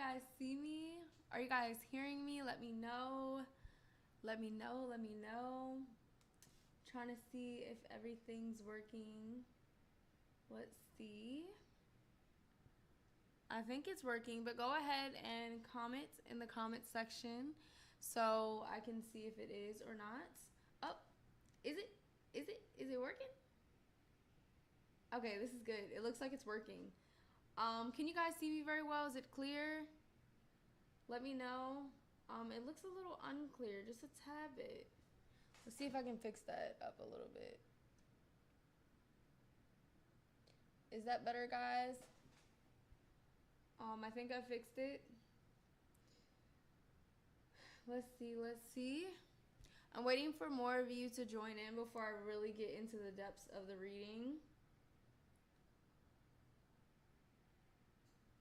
guys see me? Are you guys hearing me? Let me know. Let me know. Trying to see if everything's working. Let's see. I think it's working, but go ahead and comment in the comment section so I can see if it is or not. Oh, is it? Is it working? Okay, this is good. It looks like it's working. Can you guys see me very well? Is it clear? Let me know. It looks a little unclear, just a tad bit. Let's see if I can fix that up a little bit. Is that better, guys? I think I fixed it. Let's see. I'm waiting for more of you to join in before I really get into the depths of the reading.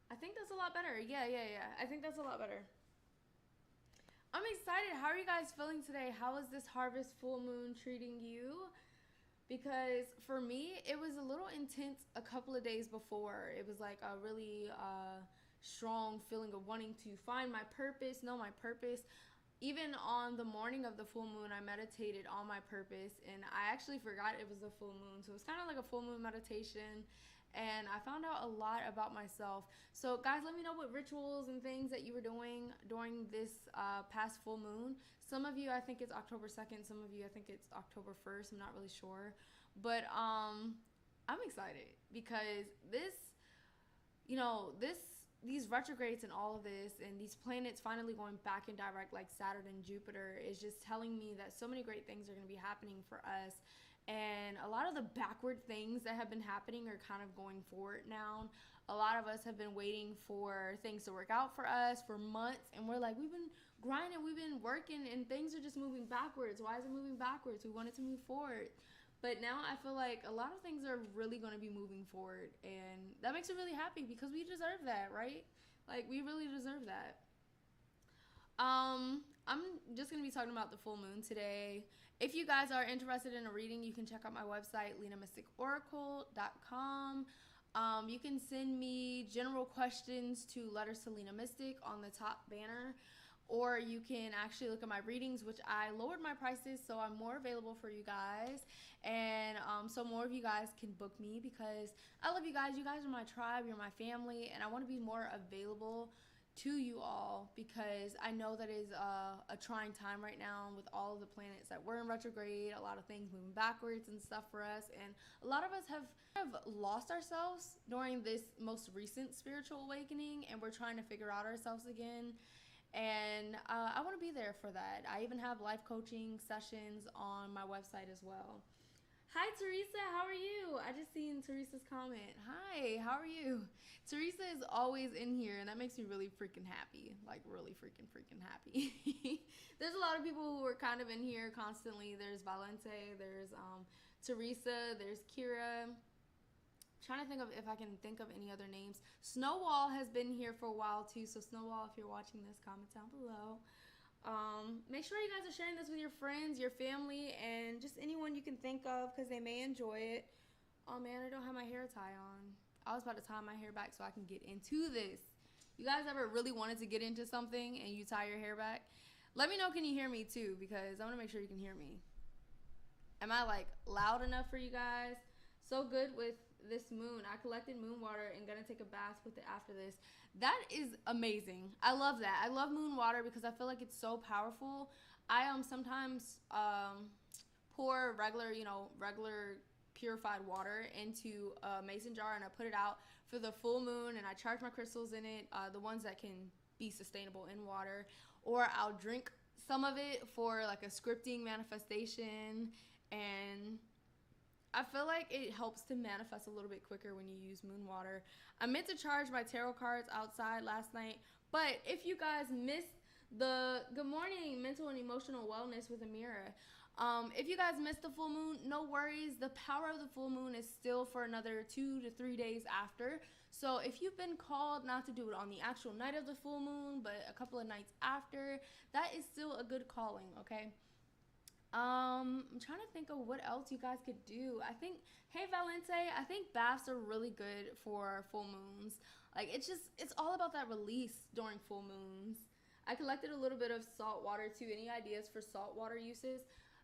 I think that's a lot better. Yeah. I think that's a lot better. I'm excited. How are you guys feeling today? How is this harvest full moon treating you? Because for me, it was a little intense a couple of days before. It was like a really strong feeling of wanting to find my purpose, know my purpose. Even on the morning of the full moon, I meditated on my purpose, and I actually forgot it was a full moon. So it was kind of like a full moon meditation, and I found out a lot about myself. So guys, let me know what rituals and things that you were doing during this past full moon. Some of you, I think it's October 2nd. Some of you, I think it's October 1st. I'm not really sure. But I'm excited because this, these retrogrades and all of this and these planets finally going back in direct like Saturn and Jupiter is just telling me that so many great things are going to be happening for us. And a lot of the backward things that have been happening are kind of going forward now. A lot of us have been waiting for things to work out for us for months, and we're like, we've been grinding, we've been working, and things are just moving backwards. Why is it moving backwards? We want it to move forward. But now I feel like a lot of things are really going to be moving forward, and that makes me really happy because we deserve that, right? Like, we really deserve that. I'm just going to be talking about the full moon today. If you guys are interested in a reading, you can check out my website, linamysticoracle.com. You can send me general questions to Letters to Lina Mystic on the top banner. Or you can actually look at my readings, which I lowered my prices, so I'm more available for you guys. And so more of you guys can book me because I love you guys. You guys are my tribe. You're my family. And I want to be more available to you all because I know that is a trying time right now with all of the planets that were in retrograde, a lot of things moving backwards and stuff for us. And a lot of us have lost ourselves during this most recent spiritual awakening, and we're trying to figure out ourselves again. And I want to be there for that. I even have life coaching sessions on my website as well. Hi, Teresa. How are you? I just seen Teresa's comment. Hi, how are you? Teresa is always in here, and that makes me really freaking happy. Like, really freaking happy. There's a lot of people who are kind of in here constantly. There's Valente, there's Teresa, there's Kira. Trying to think of if I can think of any other names. Snowwall has been here for a while too, so Snowwall, if you're watching this, comment down below. Make sure you guys are sharing this with your friends, your family, and just anyone you can think of because they may enjoy it. Oh man, I don't have my hair tie on. I was about to tie my hair back so I can get into this. You guys ever really wanted to get into something and you tie your hair back? Let me know, can you hear me too, because I want to make sure you can hear me. Am I like loud enough for you guys? So good with this moon. I collected moon water and gonna take a bath with it after this. That is amazing. I love that. I love moon water because I feel like it's so powerful. I sometimes pour regular purified water into a mason jar and I put it out for the full moon and I charge my crystals in it, the ones that can be sustainable in water, or I'll drink some of it for like a scripting manifestation. And I feel like it helps to manifest a little bit quicker when you use moon water. I meant to charge my tarot cards outside last night, but if you guys missed the Good Morning Mental and Emotional Wellness with Amira, if you guys missed the full moon, no worries. The power of the full moon is still for another 2 to 3 days after. So if you've been called not to do it on the actual night of the full moon, but a couple of nights after, that is still a good calling, okay? I'm trying to think of what else you guys could do. I think, hey Valente, I think baths are really good for full moons. Like it's all about that release during full moons. I collected a little bit of salt water too. Any ideas for salt water uses?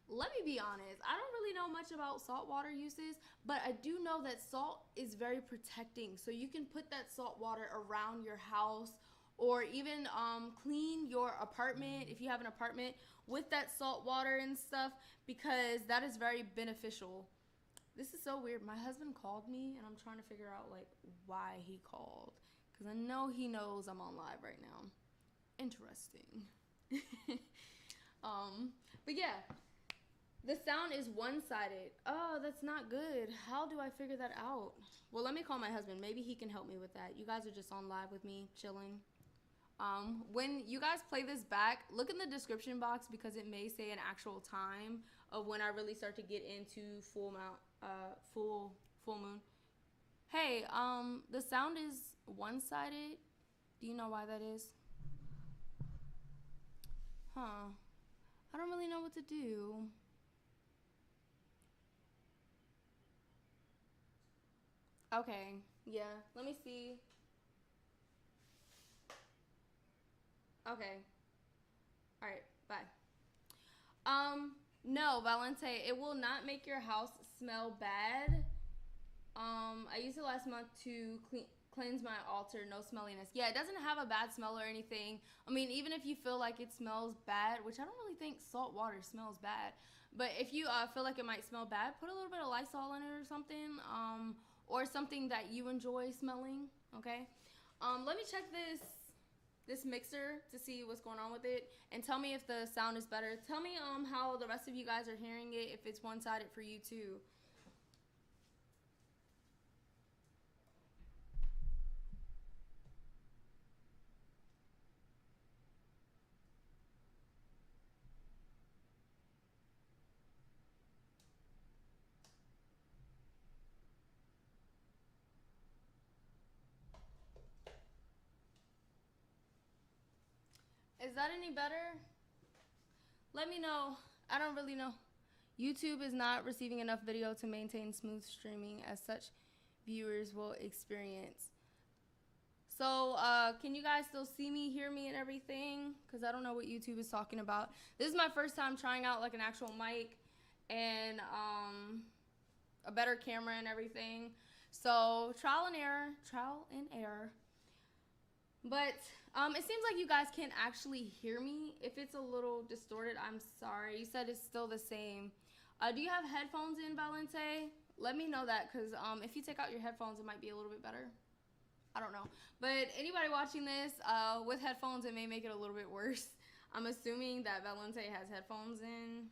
Let me be honest. I don't really know much about salt water uses, but I do know that salt is very protecting. So you can put that salt water around your house, or even clean your apartment if you have an apartment with that salt water and stuff, because that is very beneficial. This is so weird. My husband called me and I'm trying to figure out like why he called, because I know he knows I'm on live right now. Interesting. But yeah, the sound is one-sided. Oh, that's not good. How do I figure that out? Well, let me call my husband. Maybe he can help me with that. You guys are just on live with me, chilling. When you guys play this back, look in the description box, because it may say an actual time of when I really start to get into full moon. Hey, the sound is one-sided. Do you know why that is? Huh. I don't really know what to do. Okay, yeah, let me see. Okay. All right, bye. No, Valente, it will not make your house smell bad. I used it last month to cleanse my altar, no smelliness. Yeah, it doesn't have a bad smell or anything. I mean, even if you feel like it smells bad, which I don't really think salt water smells bad, but if you feel like it might smell bad, put a little bit of Lysol in it or something, or something that you enjoy smelling, okay? Let me check this mixer to see what's going on with it, and tell me if the sound is better. Tell me how the rest of you guys are hearing it, if it's one-sided for you too. Is that any better? Let me know. I don't really know. YouTube is not receiving enough video to maintain smooth streaming, as such viewers will experience. So, can you guys still see me, hear me, and everything? Because I don't know what YouTube is talking about. This is my first time trying out like an actual mic and a better camera and everything. So, trial and error. But it seems like you guys can actually hear me. If it's a little distorted, I'm sorry. You said it's still the same. Do you have headphones in, Valente? Let me know that, because if you take out your headphones, it might be a little bit better. I don't know. But anybody watching this with headphones, it may make it a little bit worse. I'm assuming that Valente has headphones in.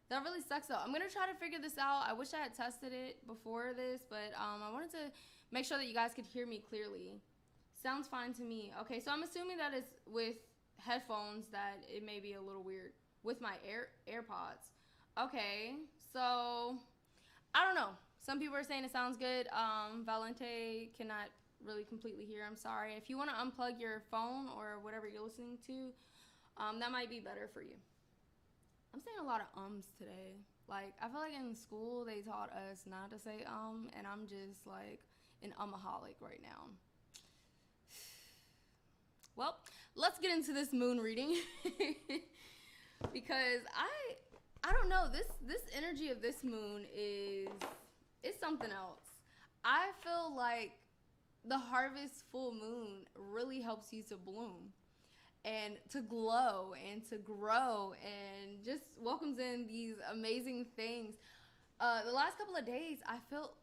That really sucks, though. I'm going to try to figure this out. I wish I had tested it before this, but I wanted to make sure that you guys could hear me clearly. Sounds fine to me. Okay, so I'm assuming that it's with headphones that it may be a little weird with my AirPods. Okay, so I don't know. Some people are saying it sounds good. Valente cannot really completely hear. I'm sorry. If you want to unplug your phone or whatever you're listening to, that might be better for you. I'm saying a lot of ums today. Like, I feel like in school they taught us not to say and I'm just like an umaholic right now. Well, let's get into this moon reading because I don't know, this energy of this moon is something else. I feel like the harvest full moon really helps you to bloom and to glow and to grow and just welcomes in these amazing things. The last couple of days I felt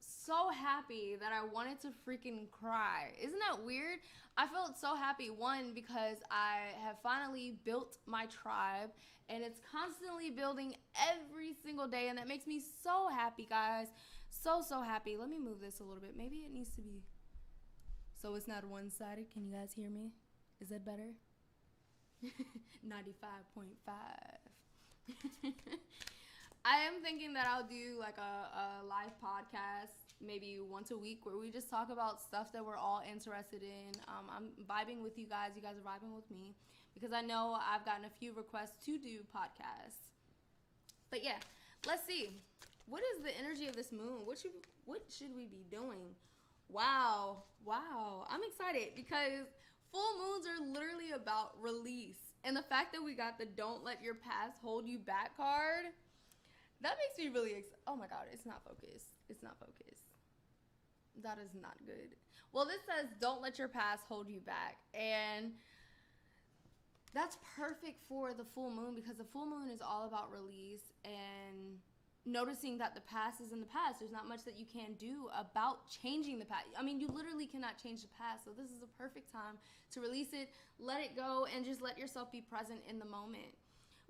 so happy that I wanted to freaking cry. Isn't that weird? I felt so happy, one, because I have finally built my tribe and it's constantly building every single day, and that makes me so happy, guys. So happy. Let me move this a little bit. Maybe it needs to be so it's not one-sided. Can you guys hear me? Is that better? 95.5. I am thinking that I'll do like a live podcast maybe once a week where we just talk about stuff that we're all interested in. I'm vibing with you guys. You guys are vibing with me because I know I've gotten a few requests to do podcasts. But yeah, let's see. What is the energy of this moon? What should we be doing? Wow. I'm excited because full moons are literally about release. And the fact that we got the don't let your past hold you back card, that makes me really excited. Oh my God, it's not focused. That is not good. Well, this says don't let your past hold you back. And that's perfect for the full moon because the full moon is all about release and noticing that the past is in the past. There's not much that you can do about changing the past. I mean, you literally cannot change the past. So this is a perfect time to release it, let it go, and just let yourself be present in the moment.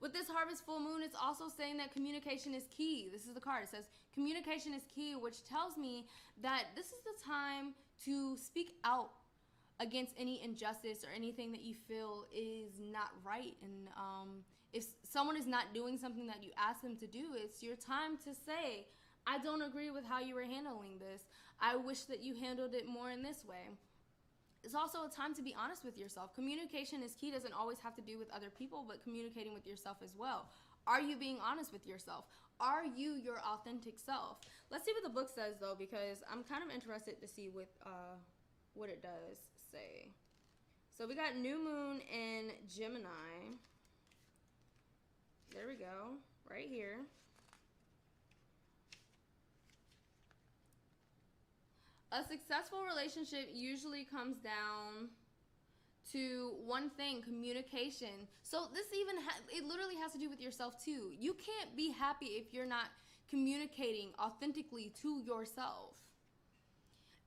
With this harvest full moon, it's also saying that communication is key. This is the card. It says communication is key, which tells me that this is the time to speak out against any injustice or anything that you feel is not right. And if someone is not doing something that you ask them to do, it's your time to say, I don't agree with how you were handling this. I wish that you handled it more in this way. It's also a time to be honest with yourself. Communication is key. Doesn't always have to do with other people, but communicating with yourself as well. Are you being honest with yourself? Are you your authentic self? Let's see what the book says, though, because I'm kind of interested to see what it does say. So we got new moon in Gemini. There we go, right here. A successful relationship usually comes down to one thing, communication. So this it literally has to do with yourself too. You can't be happy if you're not communicating authentically to yourself.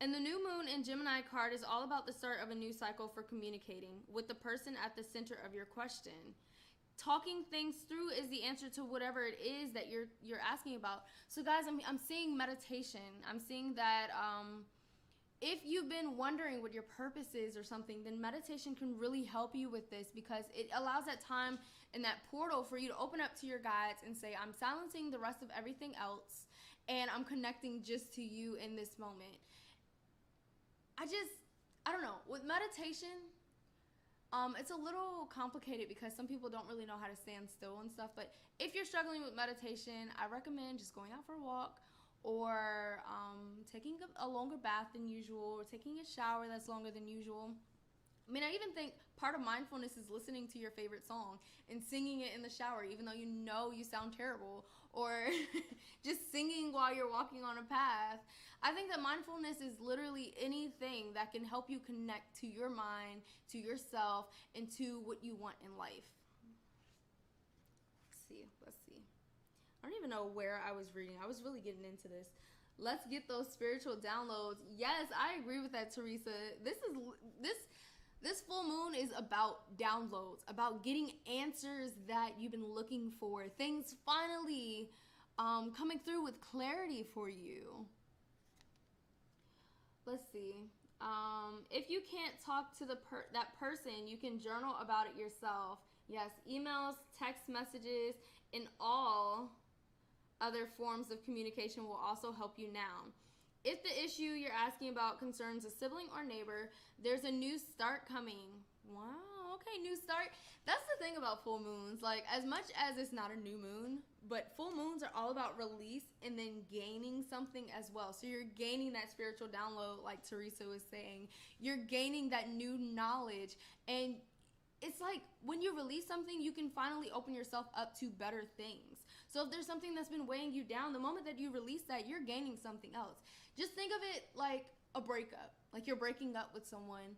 And the new moon in Gemini card is all about the start of a new cycle for communicating with the person at the center of your question. Talking things through is the answer to whatever it is that you're asking about. So guys, I'm seeing meditation. I'm seeing that if you've been wondering what your purpose is or something, then meditation can really help you with this because it allows that time and that portal for you to open up to your guides and say, I'm silencing the rest of everything else and I'm connecting just to you in this moment. I don't know. With meditation, it's a little complicated because some people don't really know how to stand still and stuff. But if you're struggling with meditation, I recommend just going out for a walk or taking a longer bath than usual or taking a shower that's longer than usual. I mean, I even think part of mindfulness is listening to your favorite song and singing it in the shower, even though you know you sound terrible, or just singing while you're walking on a path. I think that mindfulness is literally anything that can help you connect to your mind, to yourself, and to what you want in life. Let's see. I don't even know where I was reading. I was really getting into this. Let's get those spiritual downloads. Yes, I agree with that, Teresa. This full moon is about downloads, about getting answers that you've been looking for. Things finally coming through with clarity for you. Let's see. If you can't talk to that person, you can journal about it yourself. Yes, emails, text messages, and all other forms of communication will also help you now. If the issue you're asking about concerns a sibling or neighbor, there's a new start coming. Wow, okay, new start. That's the thing about full moons. Like, as much as it's not a new moon, but full moons are all about release and then gaining something as well. So you're gaining that spiritual download, like Teresa was saying. You're gaining that new knowledge. And it's like when you release something, you can finally open yourself up to better things. So if there's something that's been weighing you down, the moment that you release that, you're gaining something else. Just think of it like a breakup. Like you're breaking up with someone.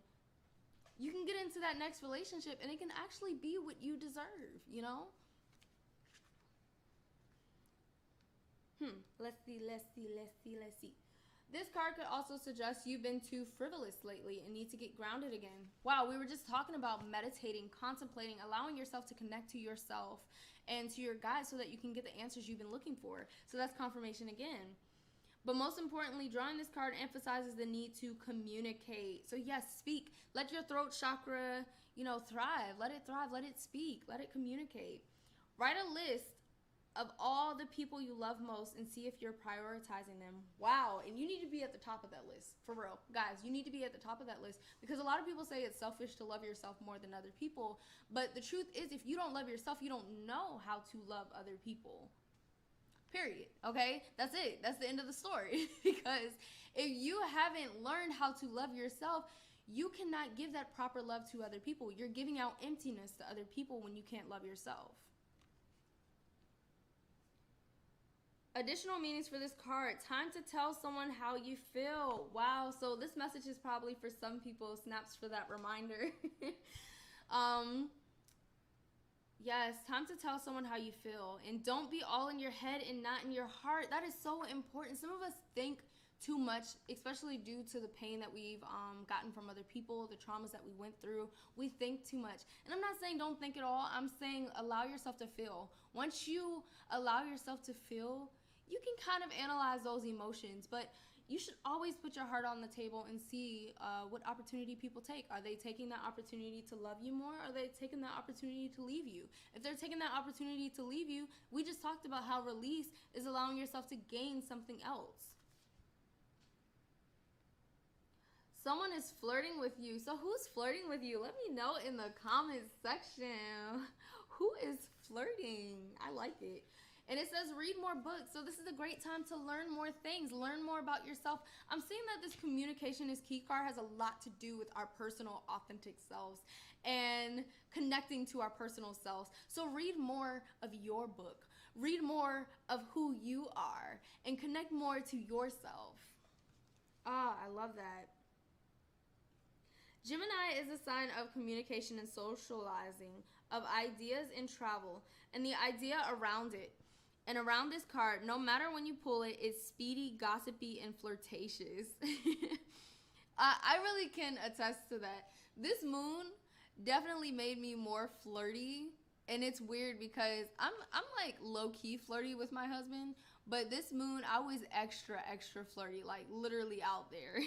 You can get into that next relationship and it can actually be what you deserve, you know? Let's see. This card could also suggest you've been too frivolous lately and need to get grounded again. Wow, we were just talking about meditating, contemplating, allowing yourself to connect to yourself and to your guides so that you can get the answers you've been looking for. So that's confirmation again. But most importantly, drawing this card emphasizes the need to communicate. So yes, speak. Let your throat chakra, thrive. Let it thrive. Let it speak. Let it communicate. Write a list of all the people you love most and see if you're prioritizing them. Wow. And you need to be at the top of that list. For real. Guys, you need to be at the top of that list, because a lot of people say it's selfish to love yourself more than other people. But the truth is, if you don't love yourself, you don't know how to love other people. Period. Okay? That's it. That's the end of the story. Because if you haven't learned how to love yourself, you cannot give that proper love to other people. You're giving out emptiness to other people when you can't love yourself. Additional meanings for this card. Time to tell someone how you feel. Wow. So this message is probably for some people. Snaps for that reminder. Yes, time to tell someone how you feel. And don't be all in your head and not in your heart. That is so important. Some of us think too much, especially due to the pain that we've gotten from other people, the traumas that we went through. We think too much. And I'm not saying don't think at all. I'm saying allow yourself to feel. Once you allow yourself to feel, you can kind of analyze those emotions, but you should always put your heart on the table and see what opportunity people take. Are they taking that opportunity to love you more? Or are they taking that opportunity to leave you? If they're taking that opportunity to leave you, we just talked about how release is allowing yourself to gain something else. Someone is flirting with you. So who's flirting with you? Let me know in the comments section. Who is flirting? I like it. And it says read more books. So this is a great time to learn more things, learn more about yourself. I'm seeing that this communication is key card has a lot to do with our personal authentic selves and connecting to our personal selves. So read more of your book. Read more of who you are and connect more to yourself. Ah, I love that. Gemini is a sign of communication and socializing, of ideas and travel, and the idea around it. And around this card, no matter when you pull it, it's speedy, gossipy, and flirtatious. I really can attest to that. This moon definitely made me more flirty. And it's weird because I'm like low-key flirty with my husband. But this moon, I was extra flirty, like literally out there.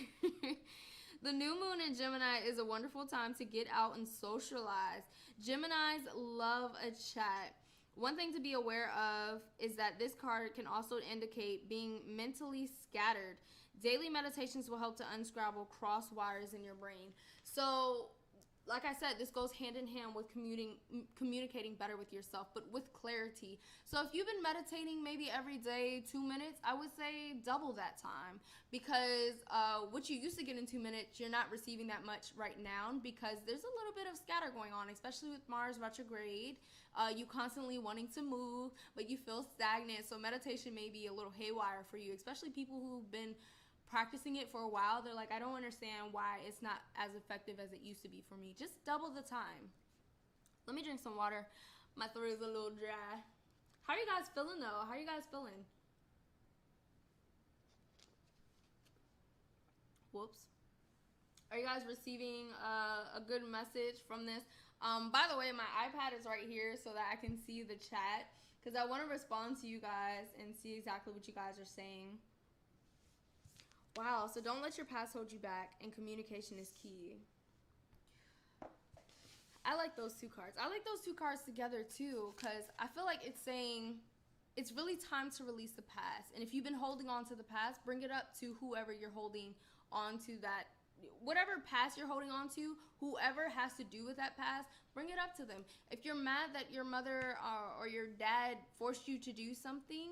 The new moon in Gemini is a wonderful time to get out and socialize. Geminis love a chat. One thing to be aware of is that this card can also indicate being mentally scattered. Daily meditations will help to unscramble cross wires in your brain. So, like I said, this goes hand in hand with communicating better with yourself, but with clarity. So if you've been meditating maybe every day 2 minutes, I would say double that time, because what you used to get in 2 minutes, you're not receiving that much right now, because there's a little bit of scatter going on, especially with Mars retrograde. You constantly wanting to move, but you feel stagnant. So meditation may be a little haywire for you, especially people who've been practicing it for a while. They're like, I don't understand why it's not as effective as it used to be for me. Just double the time. Let me drink some water. My throat is a little dry. How are you guys feeling though? How are you guys feeling? Whoops. Are you guys receiving a good message from this? By the way, my iPad is right here so that I can see the chat, because I want to respond to you guys and see exactly what you guys are saying. Wow, so don't let your past hold you back, and communication is key. I like those two cards. I like those two cards together too, because I feel like it's saying it's really time to release the past. And if you've been holding on to the past, bring it up to whoever you're holding on to that. Whatever past you're holding on to, whoever has to do with that past, bring it up to them. If you're mad that your mother or your dad forced you to do something,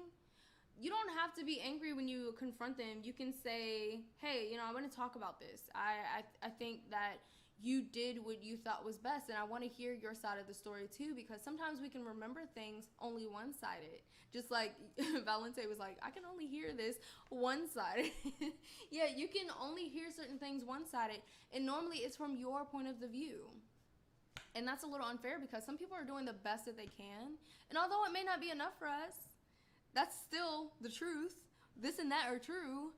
you don't have to be angry when you confront them. You can say, hey, I want to talk about this. I think that you did what you thought was best, and I want to hear your side of the story too, because sometimes we can remember things only one-sided. Just like Valente was like, I can only hear this one-sided. Yeah, you can only hear certain things one-sided, and normally it's from your point of the view. And that's a little unfair, because some people are doing the best that they can, and although it may not be enough for us, that's still the truth. This and that are true,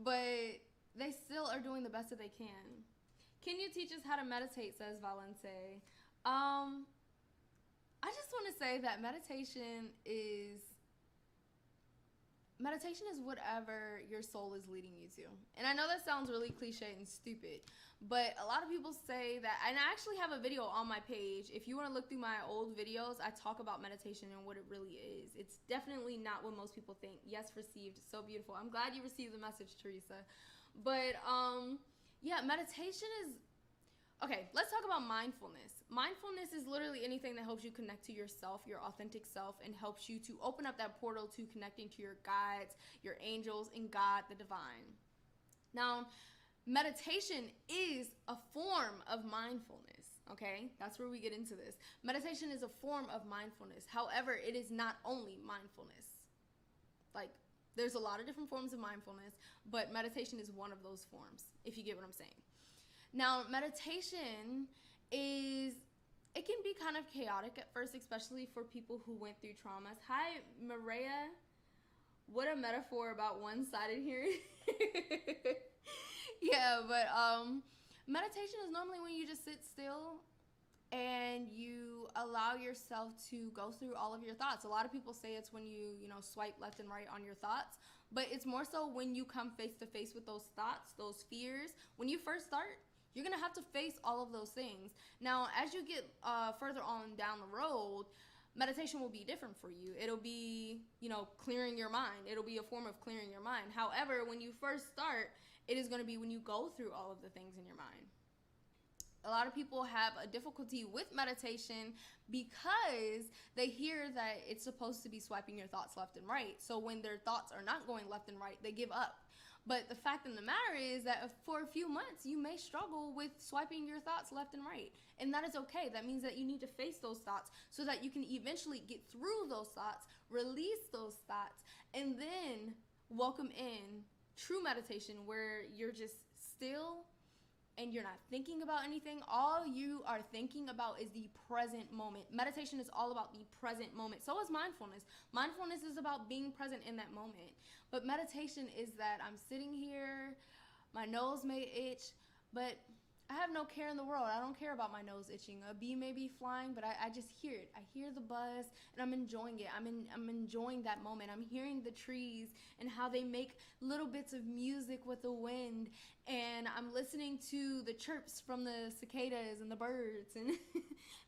but they still are doing the best that they can. Can you teach us how to meditate, says Valente. I just want to say that meditation is meditation is whatever your soul is leading you to. And I know that sounds really cliche and stupid, but a lot of people say that, and I actually have a video on my page. If you want to look through my old videos, I talk about meditation and what it really is. It's definitely not what most people think. Yes, received. So beautiful. I'm glad you received the message, Teresa. But yeah, meditation is, okay, let's talk about mindfulness. Mindfulness is literally anything that helps you connect to yourself, your authentic self, and helps you to open up that portal to connecting to your guides, your angels, and God, the divine. Now, meditation is a form of mindfulness, okay? That's where we get into this. Meditation is a form of mindfulness. However, it is not only mindfulness. Like, there's a lot of different forms of mindfulness, but meditation is one of those forms, if you get what I'm saying. Now, meditation it can be kind of chaotic at first, especially for people who went through traumas. Hi, Maria. What a metaphor about one-sided hearing. Yeah, but meditation is normally when you just sit still and you allow yourself to go through all of your thoughts. A lot of people say it's when you swipe left and right on your thoughts, but it's more so when you come face to face with those thoughts, those fears. When you first start, you're going to have to face all of those things. Now, as you get further on down the road, meditation will be different for you. It'll be, clearing your mind. It'll be a form of clearing your mind. However, when you first start, it is going to be when you go through all of the things in your mind. A lot of people have a difficulty with meditation because they hear that it's supposed to be swiping your thoughts left and right. So when their thoughts are not going left and right, they give up. But the fact of the matter is that for a few months, you may struggle with swiping your thoughts left and right. And that is okay. That means that you need to face those thoughts so that you can eventually get through those thoughts, release those thoughts, and then welcome in true meditation where you're just still and you're not thinking about anything. All you are thinking about is the present moment. Meditation is all about the present moment. So is mindfulness. Mindfulness is about being present in that moment. But meditation is that I'm sitting here, my nose may itch, but I have no care in the world. I don't care about my nose itching. A bee may be flying, but I just hear it. I hear the buzz, and I'm enjoying it. I'm enjoying that moment. I'm hearing the trees and how they make little bits of music with the wind, and I'm listening to the chirps from the cicadas and the birds, and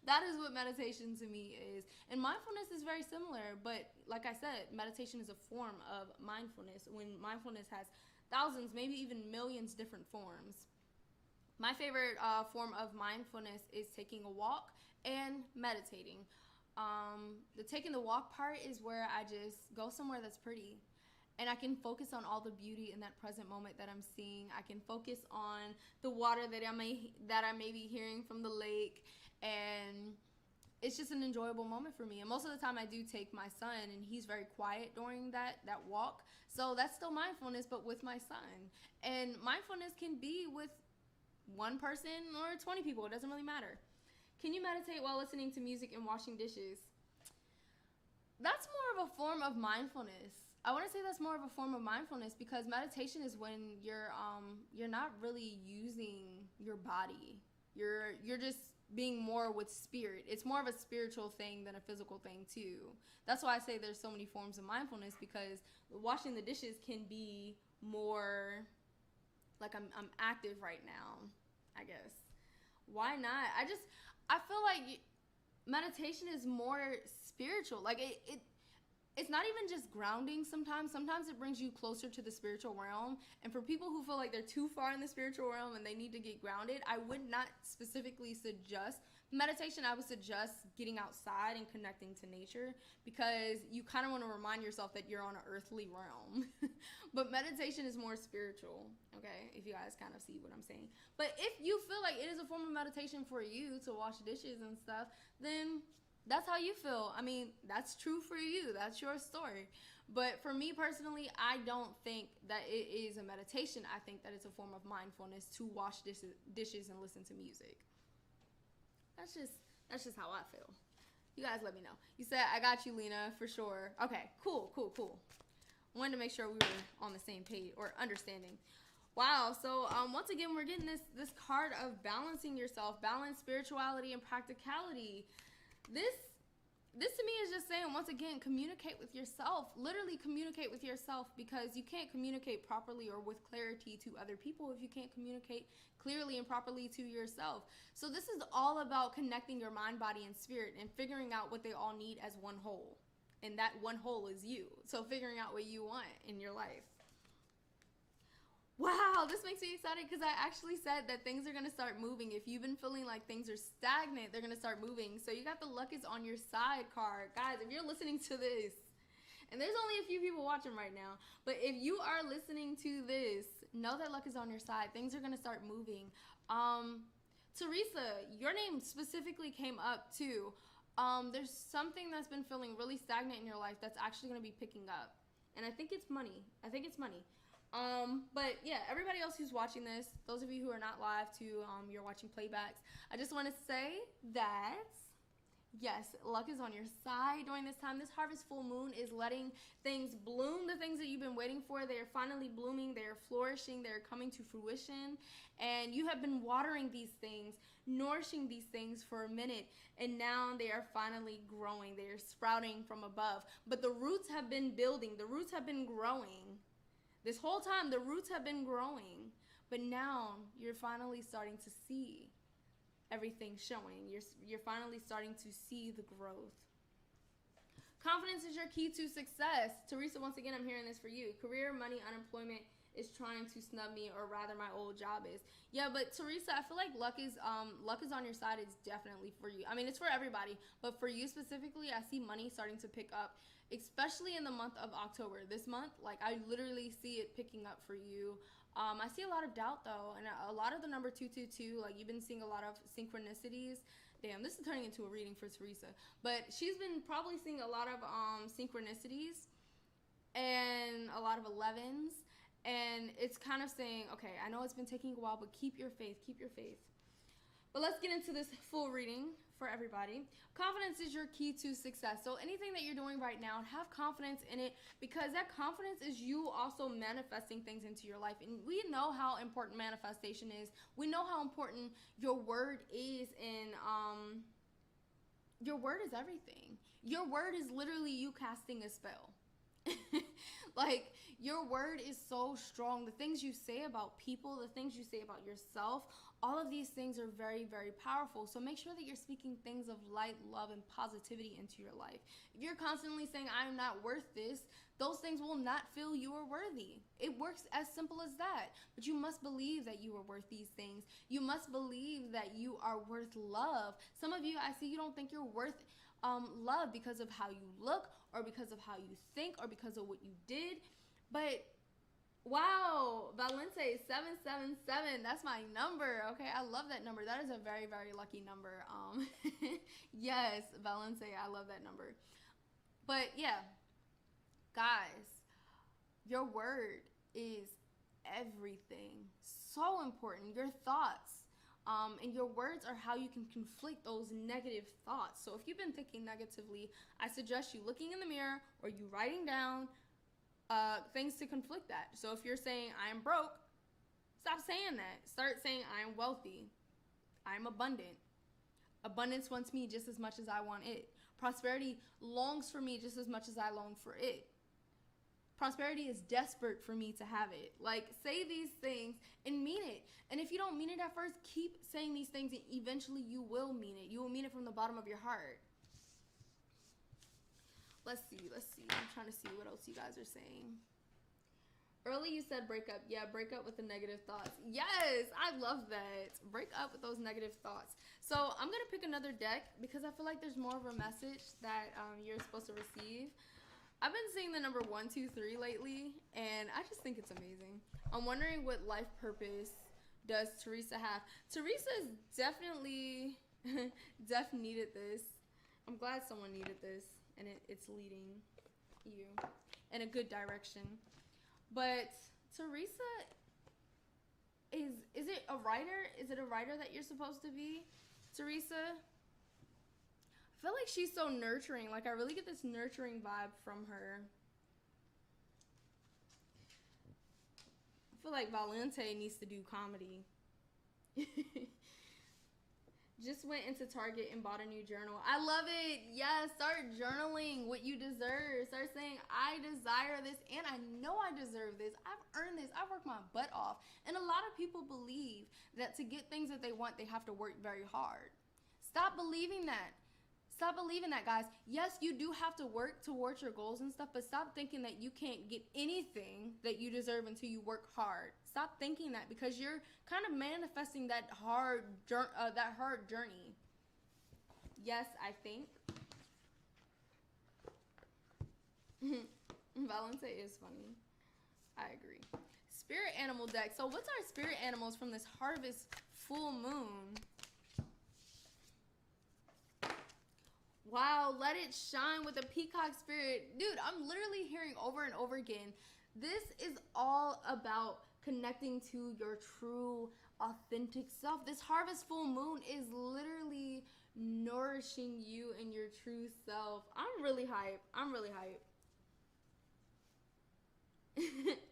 that is what meditation to me is. And mindfulness is very similar, but like I said, meditation is a form of mindfulness when mindfulness has thousands, maybe even millions different forms. My favorite form of mindfulness is taking a walk and meditating. The taking the walk part is where I just go somewhere that's pretty, and I can focus on all the beauty in that present moment that I'm seeing. I can focus on the water that I may be hearing from the lake, and it's just an enjoyable moment for me. And most of the time I do take my son, and he's very quiet during that walk. So that's still mindfulness, but with my son. And mindfulness can be with one person or 20 people. It doesn't really matter. Can you meditate while listening to music and washing dishes? That's more of a form of mindfulness. I want to say that's more of a form of mindfulness because meditation is when you're not really using your body. You're just being more with spirit. It's more of a spiritual thing than a physical thing too. That's why I say there's so many forms of mindfulness, because washing the dishes can be more like I'm active right now, I guess. Why not? I feel like meditation is more spiritual. Like it's not even just grounding sometimes. Sometimes it brings you closer to the spiritual realm. And for people who feel like they're too far in the spiritual realm and they need to get grounded, I would not specifically suggest meditation. I would suggest getting outside and connecting to nature, because you kind of want to remind yourself that you're on an earthly realm. But meditation is more spiritual, okay, if you guys kind of see what I'm saying. But if you feel like it is a form of meditation for you to wash dishes and stuff, then that's how you feel. I mean, that's true for you. That's your story. But for me personally, I don't think that it is a meditation. I think that it's a form of mindfulness to wash dishes and listen to music. That's just how I feel. You guys let me know. You said, I got you, Lina, for sure. Okay, cool. Wanted to make sure we were on the same page or understanding. Wow, so once again, we're getting this card of balancing yourself, balance spirituality and practicality. This this to me is just saying, once again, communicate with yourself. Literally communicate with yourself, because you can't communicate properly or with clarity to other people if you can't communicate clearly and properly to yourself. So this is all about connecting your mind, body, and spirit and figuring out what they all need as one whole. And that one whole is you. So figuring out what you want in your life. Wow, this makes me excited because I actually said that things are going to start moving. If you've been feeling like things are stagnant, they're going to start moving. So you got the luck is on your side card. Guys, if you're listening to this, and there's only a few people watching right now, but if you are listening to this, know that luck is on your side. Things are going to start moving. Teresa, your name specifically came up too. There's something that's been feeling really stagnant in your life that's actually going to be picking up. And I think it's money. But yeah, everybody else who's watching this, those of you who are not live too, you're watching playbacks, I just want to say that yes, luck is on your side during this time. This harvest full moon is letting things bloom. The things that you've been waiting for, they are finally blooming, they are flourishing, they're coming to fruition. And you have been watering these things, nourishing these things for a minute, and now they are finally growing. They are sprouting from above. But the roots have been building, the roots have been growing. This whole time, the roots have been growing, but now you're finally starting to see everything showing. You're finally starting to see the growth. Confidence is your key to success. Teresa, once again, I'm hearing this for you. Career, money, unemployment is trying to snub me, or rather my old job is. Yeah, but Teresa, I feel like luck is on your side. It's definitely for you. I mean, it's for everybody, but for you specifically, I see money starting to pick up, especially in the month of October. This month, like, I literally see it picking up for you. I see a lot of doubt though, and a lot of the number 222, like, you've been seeing a lot of synchronicities. Damn, this is turning into a reading for Teresa, but she's been probably seeing a lot of synchronicities and a lot of 11s, and it's kind of saying, okay, I know it's been taking a while, but keep your faith, keep your faith. But let's get into this full reading for everybody. Confidence is your key to success. So anything that you're doing right now, have confidence in it, because that confidence is you also manifesting things into your life. And we know how important manifestation is. We know how important your word is, and your word is everything. Your word is literally you casting a spell. Like, your word is so strong. The things you say about people, the things you say about yourself, all of these things are very, very powerful. So make sure that you're speaking things of light, love, and positivity into your life. If you're constantly saying, I am not worth this, those things will not feel you are worthy. It works as simple as that. But you must believe that you are worth these things. You must believe that you are worth love. Some of you, I see you don't think you're worth love because of how you look, or because of how you think, or because of what you did. But wow, Valente 777, that's my number. Okay, I love that number. That is a very, very lucky number. Yes, Valente, I love that number. But yeah, guys, your word is everything. So important. Your thoughts. And your words are how you can conflict those negative thoughts. So if you've been thinking negatively, I suggest you looking in the mirror, or you writing down things to conflict that. So if you're saying I am broke, stop saying that. Start saying I am wealthy. I am abundant. Abundance wants me just as much as I want it. Prosperity longs for me just as much as I long for it. Prosperity is desperate for me to have it. Like, say these things and mean it. And if you don't mean it at first, keep saying these things, and eventually you will mean it. You will mean it from the bottom of your heart. Let's see. I'm trying to see what else you guys are saying. Early you said break up. Yeah, break up with the negative thoughts. Yes, I love that. Break up with those negative thoughts. So I'm going to pick another deck because I feel like there's more of a message that you're supposed to receive. I've been seeing the number 1, 2, 3 lately, and I just think it's amazing. I'm wondering what life purpose does Teresa have. Teresa's definitely needed this. I'm glad someone needed this, and it's leading you in a good direction. But Teresa is it a writer? Is it a writer that you're supposed to be, Teresa? I feel like she's so nurturing. Like, I really get this nurturing vibe from her. I feel like Valente needs to do comedy. just went into Target and bought a new journal. I love it. Yes, start journaling what you deserve. Start saying, I desire this and I know I deserve this. I've earned this. I've worked my butt off. And a lot of people believe that to get things that they want, they have to work very hard. Stop believing that. Stop believing that, guys. Yes, you do have to work towards your goals and stuff, but stop thinking that you can't get anything that you deserve until you work hard. Stop thinking that, because you're kind of manifesting that hard journey. Yes, I think. Valente is funny. I agree. Spirit animal deck. So what's our spirit animals from this harvest full moon? Wow, let it shine with a peacock spirit. Dude, I'm literally hearing over and over again, this is all about connecting to your true, authentic self. This harvest full moon is literally nourishing you in your true self. I'm really hype. I'm really hype.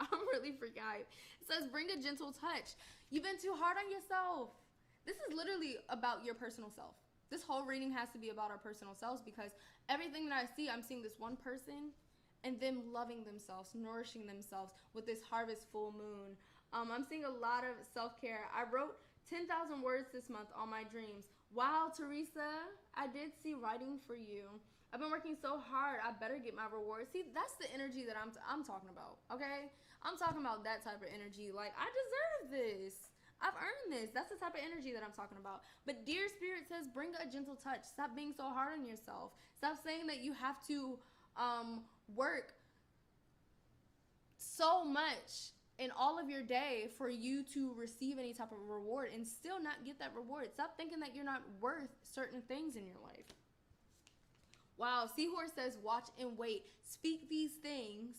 I'm really freaking hype. It says, bring a gentle touch. You've been too hard on yourself. This is literally about your personal self. This whole reading has to be about our personal selves, because everything that I see, I'm seeing this one person and them loving themselves, nourishing themselves with this harvest full moon. I'm seeing a lot of self-care. I wrote 10,000 words this month on my dreams. Wow, Teresa, I did see writing for you. I've been working so hard. I better get my reward. See, that's the energy that I'm talking about, okay? I'm talking about that type of energy. Like, I deserve this. I've earned this. That's the type of energy that I'm talking about. But Dear Spirit says, bring a gentle touch. Stop being so hard on yourself. Stop saying that you have to work so much in all of your day for you to receive any type of reward and still not get that reward. Stop thinking that you're not worth certain things in your life. Wow, Seahorse says, watch and wait. Speak these things.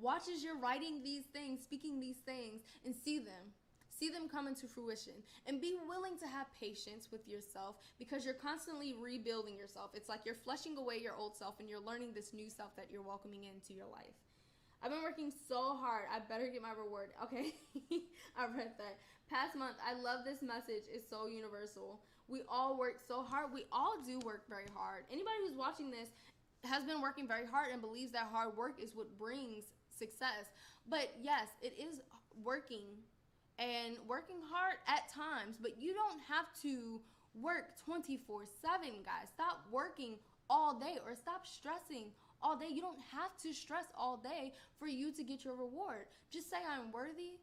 Watch as you're writing these things, speaking these things, and see them. See them come into fruition, and be willing to have patience with yourself, because you're constantly rebuilding yourself. It's like you're flushing away your old self and you're learning this new self that you're welcoming into your life. I've been working so hard. I better get my reward. Okay, I read that. Past month, I love this message. It's so universal. We all work so hard. We all do work very hard. Anybody who's watching this has been working very hard and believes that hard work is what brings success. But yes, it is working and working hard at times, but you don't have to work 24/7, guys. Stop working all day, or stop stressing all day. You don't have to stress all day for you to get your reward. Just say, I'm worthy.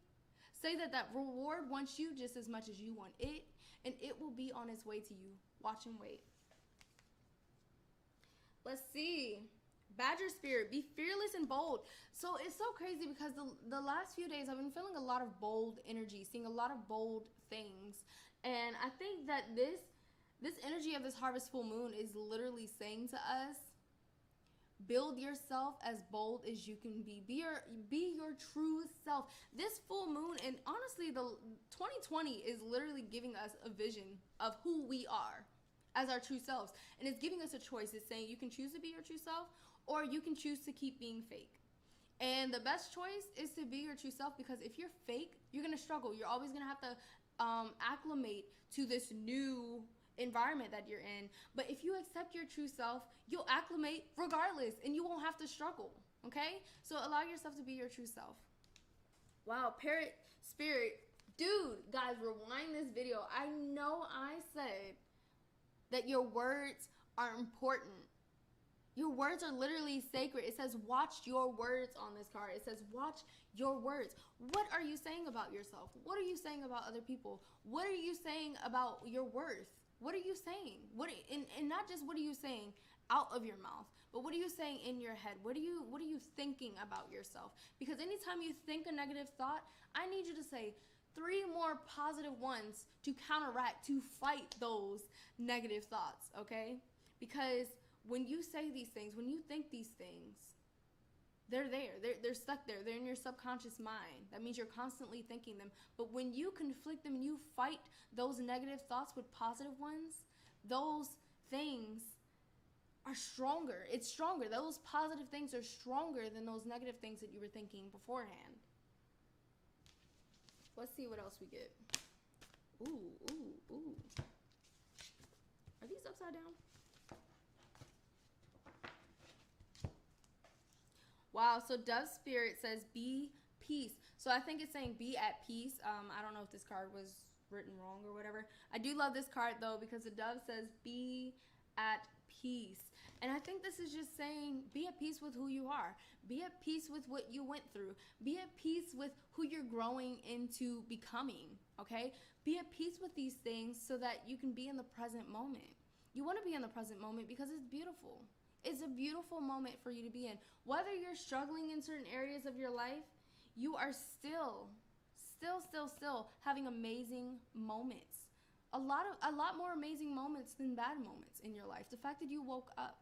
Say that that reward wants you just as much as you want it, and it will be on its way to you. Watch and wait. Let's see. Badger Spirit, be fearless and bold. So it's so crazy, because the last few days I've been feeling a lot of bold energy, seeing a lot of bold things. And I think that this energy of this harvest full moon is literally saying to us, build yourself as bold as you can be. Be your true self. This full moon, and honestly, the 2020 is literally giving us a vision of who we are as our true selves. And it's giving us a choice. It's saying you can choose to be your true self, or you can choose to keep being fake. And the best choice is to be your true self, because if you're fake, you're going to struggle. You're always going to have to acclimate to this new environment that you're in. But if you accept your true self, you'll acclimate regardless, and you won't have to struggle, okay? So allow yourself to be your true self. Wow, Parrot Spirit. Dude, guys, rewind this video. I know I said that your words are important. Your words are literally sacred. It says, watch your words on this card. It says, watch your words. What are you saying about yourself? What are you saying about other people? What are you saying about your worth? What are you saying? And not just what are you saying out of your mouth, but what are you saying in your head? What are you thinking about yourself? Because anytime you think a negative thought, I need you to say 3 more positive ones to counteract, to fight those negative thoughts, okay? Because when you say these things, when you think these things, they're there. They're stuck there. They're in your subconscious mind. That means you're constantly thinking them. But when you conflict them and you fight those negative thoughts with positive ones, those things are stronger. It's stronger. Those positive things are stronger than those negative things that you were thinking beforehand. Let's see what else we get. Ooh. Wow. So Dove Spirit says be peace. So I think it's saying be at peace. I don't know if this card was written wrong or whatever. I do love this card though, because the dove says be at peace. And I think this is just saying be at peace with who you are. Be at peace with what you went through. Be at peace with who you're growing into becoming, okay? Be at peace with these things so that you can be in the present moment. You want to be in the present moment because it's beautiful. It's a beautiful moment for you to be in. Whether you're struggling in certain areas of your life, you are still having amazing moments. A lot more amazing moments than bad moments in your life. The fact that you woke up,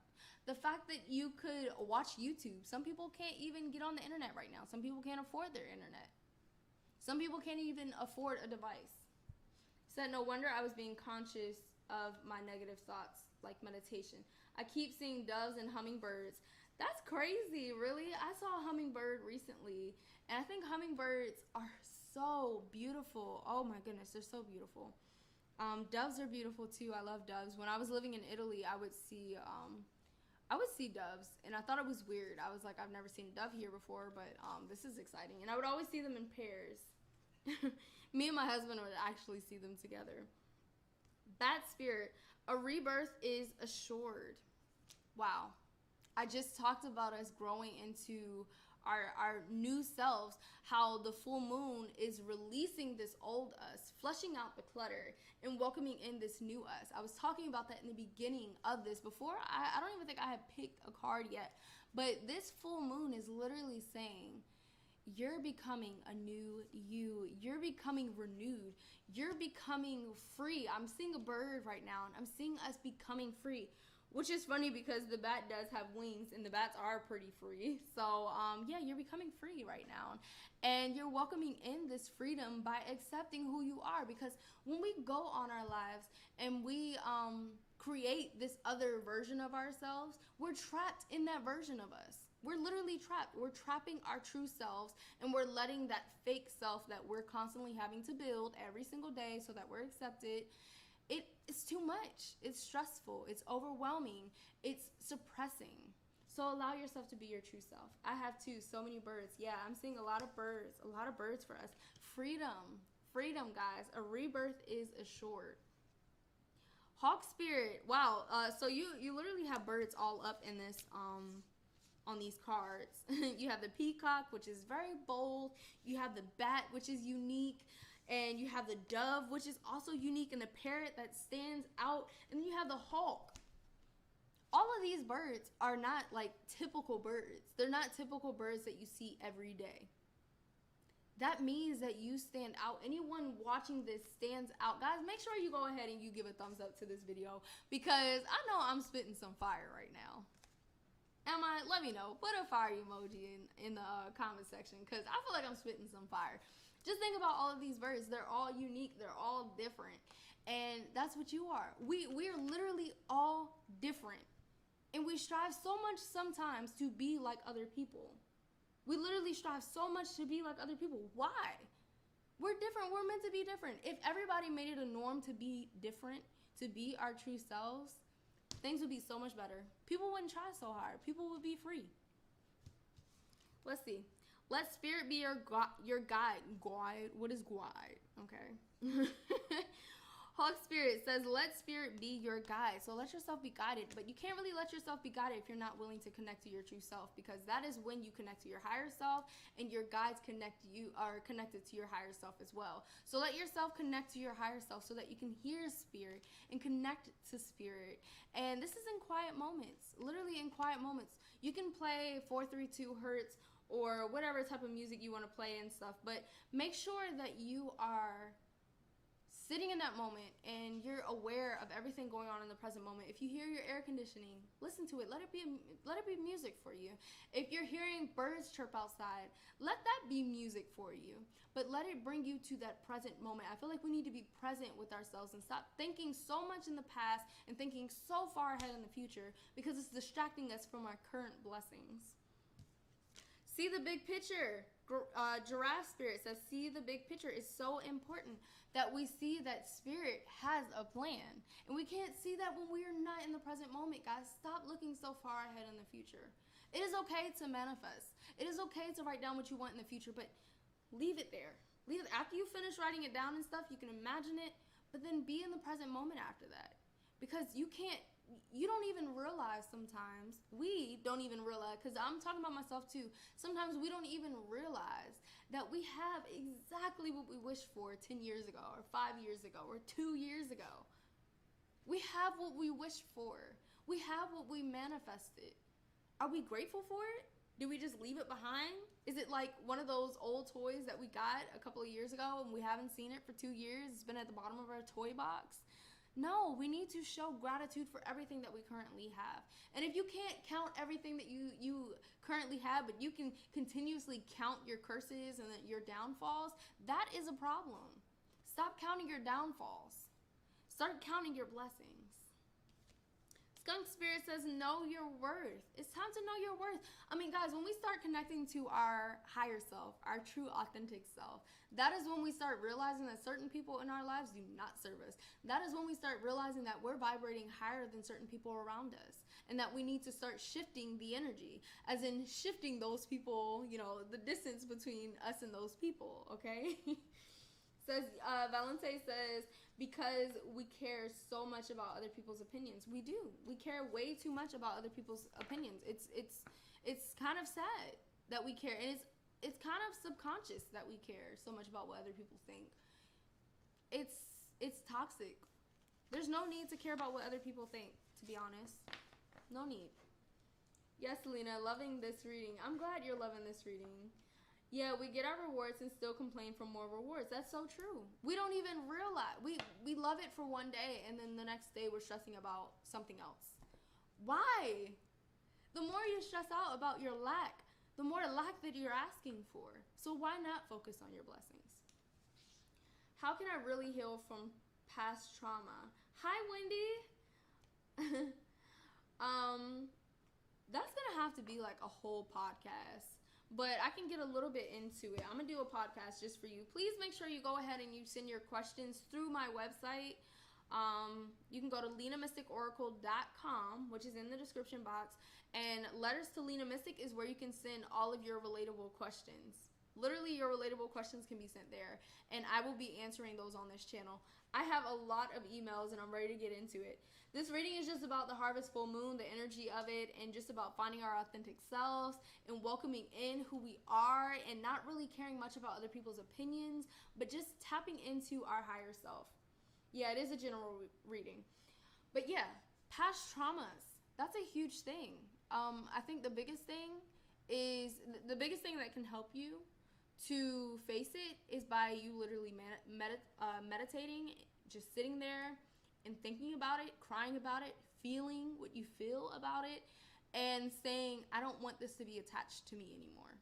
the fact that you could watch YouTube. Some people can't even get on the internet right now. Some people can't afford their internet. Some people can't even afford a device. Said, no wonder I was being conscious of my negative thoughts, like meditation. I keep seeing doves and hummingbirds. That's crazy, really. I saw a hummingbird recently, and I think hummingbirds are so beautiful. Oh my goodness, they're so beautiful. Doves are beautiful too. I love doves. When I was living in Italy, I would see doves, and I thought it was weird. I was like, I've never seen a dove here before, but this is exciting. And I would always see them in pairs. Me and my husband would actually see them together. Bat Spirit, a rebirth is assured. Wow. I just talked about us growing into our new selves, how the full moon is releasing this old us, flushing out the clutter, and welcoming in this new us. I was talking about that in the beginning of this. Before, I don't even think I had picked a card yet, but this full moon is literally saying, you're becoming a new you. You're becoming renewed. You're becoming free. I'm seeing a bird right now, and I'm seeing us becoming free. Which is funny because the bat does have wings, and the bats are pretty free. So, yeah, you're becoming free right now. And you're welcoming in this freedom by accepting who you are. Because when we go on our lives and we create this other version of ourselves, we're trapped in that version of us. We're literally trapped. We're trapping our true selves, and we're letting that fake self that we're constantly having to build every single day so that we're accepted. It's too much. It's stressful. It's overwhelming. It's suppressing. So allow yourself to be your true self. I have too. So many birds. Yeah, I'm seeing a lot of birds. A lot of birds for us. Freedom. Freedom, guys. A rebirth is assured. Hawk Spirit. Wow. So you literally have birds all up in this on these cards. You have the peacock, which is very bold. You have the bat, which is unique. And you have the dove, which is also unique, and the parrot that stands out. And then you have the hawk. All of these birds are not like typical birds. They're not typical birds that you see every day. That means that you stand out. Anyone watching this stands out. Guys, make sure you go ahead and you give a thumbs up to this video, because I know I'm spitting some fire right now. Am I? Let me know. Put a fire emoji in the comment section, because I feel like I'm spitting some fire. Just think about all of these birds. They're all unique. They're all different. And that's what you are. We are literally all different. And we strive so much sometimes to be like other people. We literally strive so much to be like other people. Why? We're different. We're meant to be different. If everybody made it a norm to be different, to be our true selves, things would be so much better. People wouldn't try so hard. People would be free. Let's see. Let spirit be your guide. Guide? What is guide? Okay. Hawk Spirit says, let spirit be your guide. So let yourself be guided. But you can't really let yourself be guided if you're not willing to connect to your true self, because that is when you connect to your higher self, and your guides are connected to your higher self as well. So let yourself connect to your higher self so that you can hear spirit and connect to spirit. And this is in quiet moments. Literally in quiet moments. You can play 432 hertz or whatever type of music you want to play and stuff, but make sure that you are sitting in that moment and you're aware of everything going on in the present moment. If you hear your air conditioning, listen to it. Let it be music for you. If you're hearing birds chirp outside, let that be music for you. But let it bring you to that present moment. I feel like we need to be present with ourselves and stop thinking so much in the past and thinking so far ahead in the future, because it's distracting us from our current blessings. See the big picture. Giraffe Spirit says, see the big picture. Is so important that we see that spirit has a plan. And we can't see that when we are not in the present moment, guys. Stop looking so far ahead in the future. It is okay to manifest. It is okay to write down what you want in the future, but leave it there. After you finish writing it down and stuff, you can imagine it, but then be in the present moment after that. Because you don't even realize sometimes, we don't even realize, because I'm talking about myself too, sometimes we don't even realize that we have exactly what we wished for 10 years ago, or 5 years ago, or 2 years ago. We have what we wished for. We have what we manifested. Are we grateful for it? Do we just leave it behind? Is it like one of those old toys that we got a couple of years ago and we haven't seen it for 2 years? It's been at the bottom of our toy box? No, we need to show gratitude for everything that we currently have. And if you can't count everything that you currently have, but you can continuously count your curses and your downfalls, that is a problem. Stop counting your downfalls. Start counting your blessings. Skunk Spirit says, know your worth. It's time to know your worth. I mean, guys, when we start connecting to our higher self, our true authentic self, that is when we start realizing that certain people in our lives do not serve us. That is when we start realizing that we're vibrating higher than certain people around us, and that we need to start shifting the energy, as in shifting those people, the distance between us and those people, okay? Valente says, because we care so much about other people's opinions. We do. We care way too much about other people's opinions. It's kind of sad that we care, and it's kind of subconscious that we care so much about what other people think. It's toxic. There's no need to care about what other people think, to be honest. No need. Yes, Lina, loving this reading. I'm glad you're loving this reading. Yeah, we get our rewards and still complain for more rewards. That's so true. We don't even realize. We love it for one day, and then the next day we're stressing about something else. Why? The more you stress out about your lack, the more lack that you're asking for. So why not focus on your blessings? How can I really heal from past trauma? Hi, Wendy. That's going to have to be like a whole podcast. But I can get a little bit into it. I'm going to do a podcast just for you. Please make sure you go ahead and you send your questions through my website. You can go to linamysticoracle.com, which is in the description box. And Letters to Lina Mystic is where you can send all of your relatable questions. Literally, your relatable questions can be sent there. And I will be answering those on this channel. I have a lot of emails and I'm ready to get into it. This reading is just about the harvest full moon, the energy of it, and just about finding our authentic selves and welcoming in who we are and not really caring much about other people's opinions, but just tapping into our higher self. Yeah, it is a general reading. But yeah, past traumas, that's a huge thing. I think the biggest thing that can help you to face it is by you literally meditating, just sitting there and thinking about it, crying about it, feeling what you feel about it, and saying, I don't want this to be attached to me anymore.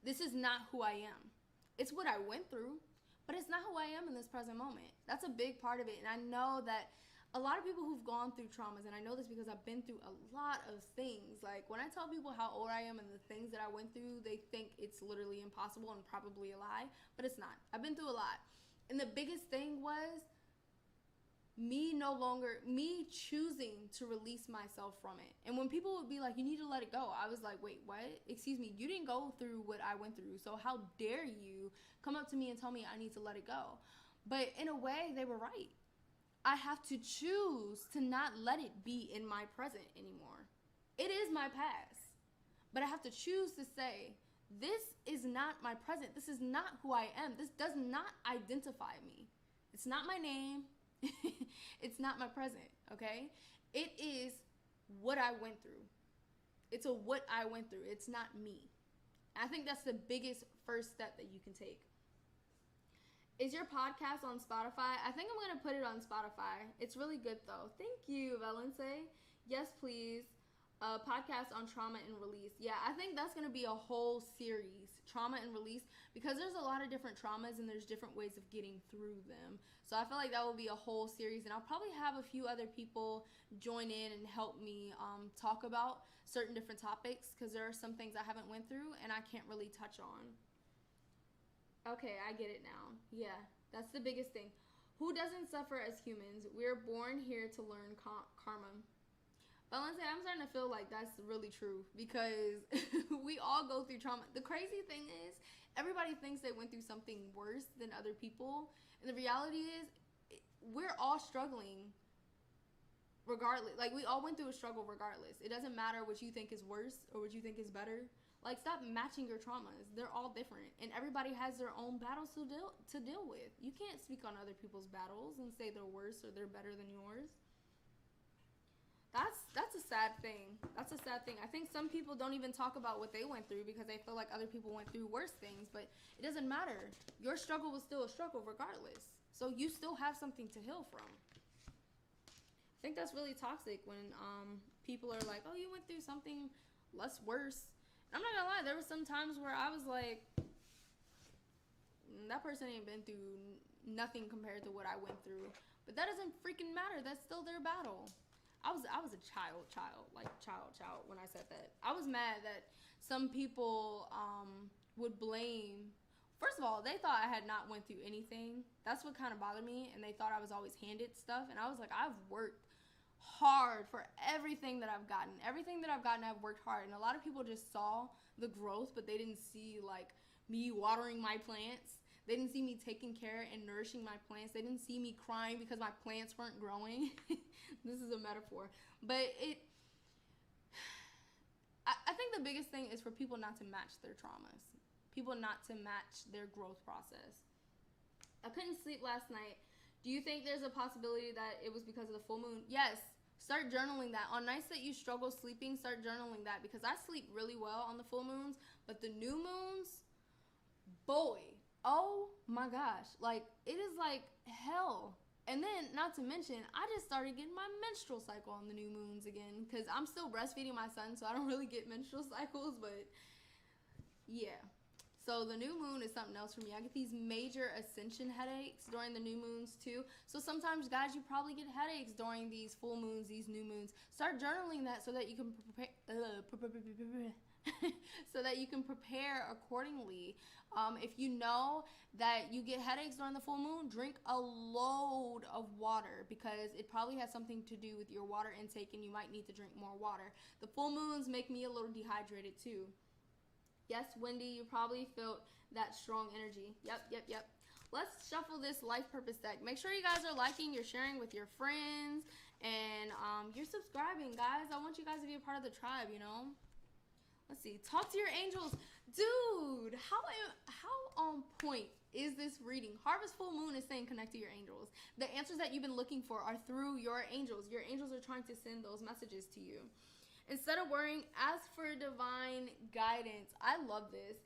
This is not who I am. It's what I went through, but it's not who I am in this present moment. That's a big part of it. And I know that a lot of people who've gone through traumas, and I know this because I've been through a lot of things. Like when I tell people how old I am and the things that I went through, they think it's literally impossible and probably a lie, but it's not. I've been through a lot. And the biggest thing was me choosing to release myself from it. And when people would be like, you need to let it go, I was like, wait, what? Excuse me, you didn't go through what I went through, so how dare you come up to me and tell me I need to let it go? But in a way, they were right. I have to choose to not let it be in my present anymore. It is my past, but I have to choose to say, this is not my present. This is not who I am. This does not identify me. It's not my name. It's not my present, okay? It is what I went through. It's what I went through. It's not me. I think that's the biggest first step that you can take. Is your podcast on Spotify? I think I'm going to put it on Spotify. It's really good, though. Thank you, Valente. Yes, please. Podcast on trauma and release. Yeah, I think that's going to be a whole series, trauma and release, because there's a lot of different traumas and there's different ways of getting through them. So I feel like that will be a whole series, and I'll probably have a few other people join in and help me talk about certain different topics, because there are some things I haven't went through and I can't really touch on. Okay, I get it now. Yeah, that's the biggest thing. Who doesn't suffer as humans? We're born here to learn karma. But Lindsay, I'm starting to feel like that's really true because we all go through trauma. The crazy thing is, everybody thinks they went through something worse than other people. And the reality is, we're all struggling regardless. Like, we all went through a struggle regardless. It doesn't matter what you think is worse or what you think is better. Like, stop matching your traumas. They're all different. And everybody has their own battles to deal with. You can't speak on other people's battles and say they're worse or they're better than yours. That's a sad thing. That's a sad thing. I think some people don't even talk about what they went through because they feel like other people went through worse things. But it doesn't matter. Your struggle was still a struggle regardless. So you still have something to heal from. I think that's really toxic when people are like, oh, you went through something less worse. I'm not gonna lie, there were some times where I was like, that person ain't been through nothing compared to what I went through. But that doesn't freaking matter. That's still their battle. I was a child when I said that. I was mad that some people would blame. First of all, they thought I had not went through anything. That's what kind of bothered me, and they thought I was always handed stuff. And I was like, I've worked hard for everything that I've gotten. Everything that I've gotten, I've worked hard. And a lot of people just saw the growth, but they didn't see like me watering my plants. They didn't see me taking care and nourishing my plants. They didn't see me crying because my plants weren't growing. This is a metaphor. But I think the biggest thing is for people not to match their traumas. People not to match their growth process. I couldn't sleep last night. Do you think there's a possibility that it was because of the full moon? Yes. Start journaling that. On nights that you struggle sleeping, start journaling that. Because I sleep really well on the full moons. But the new moons, boy, oh my gosh. Like, it is like hell. And then, not to mention, I just started getting my menstrual cycle on the new moons again. Because I'm still breastfeeding my son, so I don't really get menstrual cycles. But, yeah. So the new moon is something else for me. I get these major ascension headaches during the new moons too. So sometimes, guys, you probably get headaches during these full moons, these new moons. Start journaling that so that you can prepare accordingly. If you know that you get headaches during the full moon, drink a load of water because it probably has something to do with your water intake and you might need to drink more water. The full moons make me a little dehydrated too. Yes, Wendy, you probably felt that strong energy. Yep. Let's shuffle this life purpose deck. Make sure you guys are liking, you're sharing with your friends, and you're subscribing, guys. I want you guys to be a part of the tribe, you know? Let's see. Talk to your angels. Dude, how on point is this reading? Harvest Full Moon is saying connect to your angels. The answers that you've been looking for are through your angels. Your angels are trying to send those messages to you. Instead of worrying, ask for divine guidance. I love this.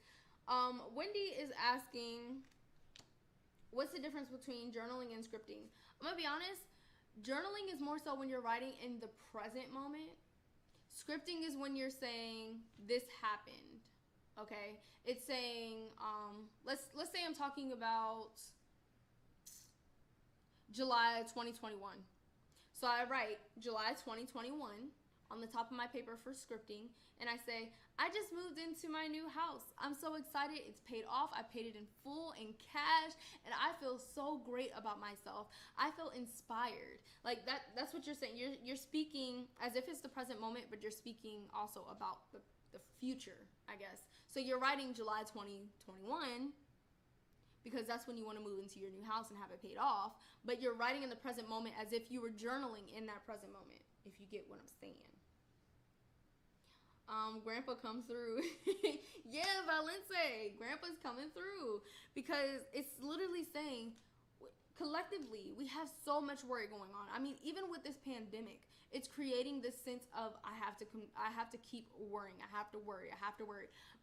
Wendy is asking, what's the difference between journaling and scripting? I'm going to be honest. Journaling is more so when you're writing in the present moment. Scripting is when you're saying, this happened. Okay? It's saying, let's say I'm talking about July 2021. So I write July 2021. On the top of my paper for scripting, and I say, I just moved into my new house. I'm so excited. It's paid off. I paid it in full in cash, and I feel so great about myself. I feel inspired. Like that's what you're saying. You're speaking as if it's the present moment, but you're speaking also about the future, I guess. So you're writing July 2021 because that's when you want to move into your new house and have it paid off, but you're writing in the present moment as if you were journaling in that present moment, if you get what I'm saying. Grandpa come through. Yeah, Valence, Grandpa's coming through because it's literally saying collectively we have so much worry going on. I mean, even with this pandemic, it's creating this sense of I have to keep worrying. I have to worry.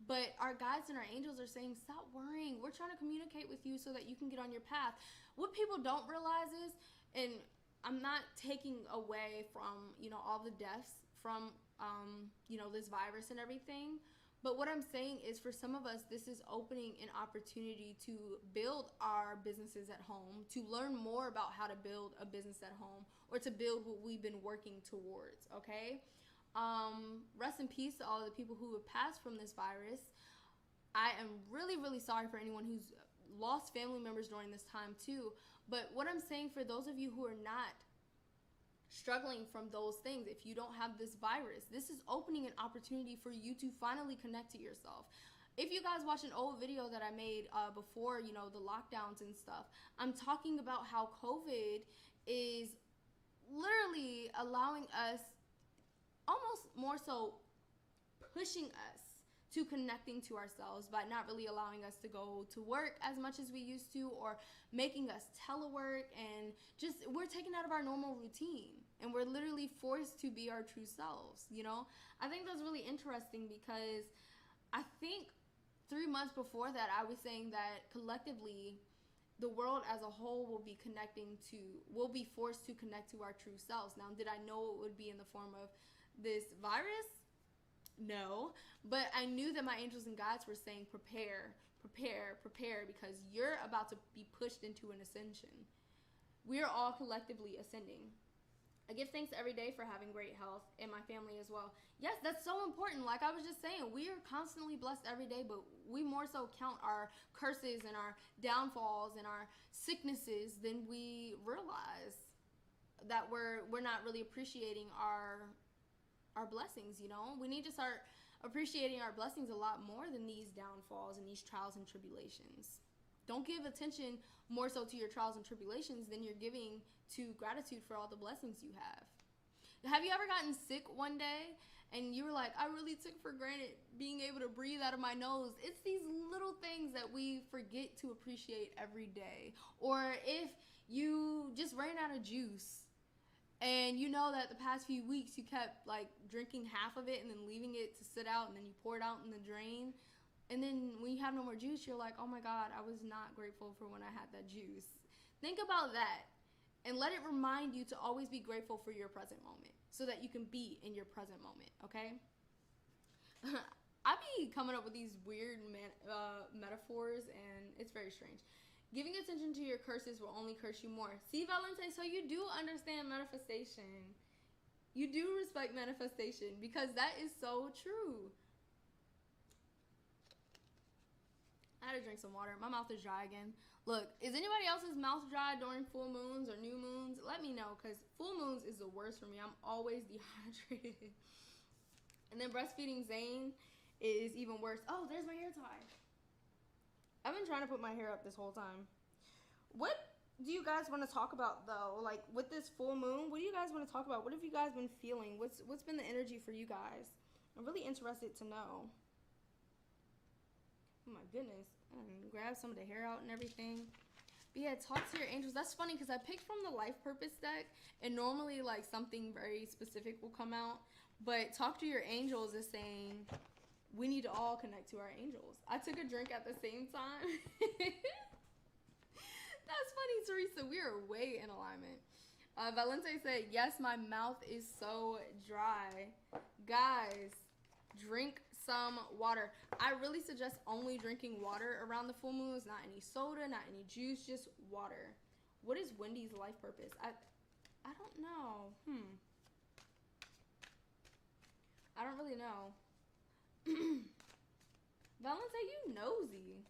But our guides and our angels are saying stop worrying. We're trying to communicate with you so that you can get on your path. What people don't realize is, and I'm not taking away from, all the deaths from this virus and everything. But what I'm saying is for some of us, this is opening an opportunity to build our businesses at home, to learn more about how to build a business at home, or to build what we've been working towards, okay? Rest in peace to all the people who have passed from this virus. I am really, really sorry for anyone who's lost family members during this time too. But what I'm saying for those of you who are not struggling from those things, if you don't have this virus, this is opening an opportunity for you to finally connect to yourself. If you guys watch an old video that I made before, you know, the lockdowns and stuff, I'm talking about how COVID is literally allowing us, almost more so pushing us to connecting to ourselves by not really allowing us to go to work as much as we used to, or making us telework, and just we're taken out of our normal routine and we're literally forced to be our true selves, you know. I think that's really interesting because I think 3 months before that I was saying that collectively the world as a whole will be forced to connect to our true selves. Now, did I know it would be in the form of this virus? No, but I knew that my angels and guides were saying prepare, because you're about to be pushed into an ascension. We are all collectively ascending. I give thanks every day for having great health, and my family as well. Yes, that's so important. Like I was just saying, we are constantly blessed every day, but we more so count our curses and our downfalls and our sicknesses than we realize that we're not really appreciating our blessings, you know. We need to start appreciating our blessings a lot more than these downfalls and these trials and tribulations. Don't give attention more so to your trials and tribulations than you're giving to gratitude for all the blessings you have. Have you ever gotten sick one day and you were like, I really took for granted being able to breathe out of my nose? It's these little things that we forget to appreciate every day. Or if you just ran out of juice, and you know that the past few weeks you kept like drinking half of it and then leaving it to sit out, and then you pour it out in the drain, and then when you have no more juice, you're like, oh my God, I was not grateful for when I had that juice. Think about that and let it remind you to always be grateful for your present moment so that you can be in your present moment, okay? I be coming up with these weird metaphors, and it's very strange. Giving attention to your curses will only curse you more. See, Valente, so you do understand manifestation. You do respect manifestation, because that is so true. I had to drink some water. My mouth is dry again. Look, is anybody else's mouth dry during full moons or new moons? Let me know, because full moons is the worst for me. I'm always dehydrated. And then breastfeeding Zane is even worse. Oh, there's my hair tie. I've been trying to put my hair up this whole time. What do you guys want to talk about, though? Like, with this full moon, what do you guys want to talk about? What have you guys been feeling? What's been the energy for you guys? I'm really interested to know. Oh, my goodness. Grab some of the hair out and everything. But yeah, talk to your angels. That's funny, because I picked from the life purpose deck, and normally, like, something very specific will come out. But talk to your angels is saying, we need to all connect to our angels. I took a drink at the same time. That's funny, Teresa. We are way in alignment. Valente said, yes, my mouth is so dry. Guys, drink some water. I really suggest only drinking water around the full moons. Not any soda, not any juice, just water. What is Wendy's life purpose? I don't know. I don't really know. Valente, you nosy.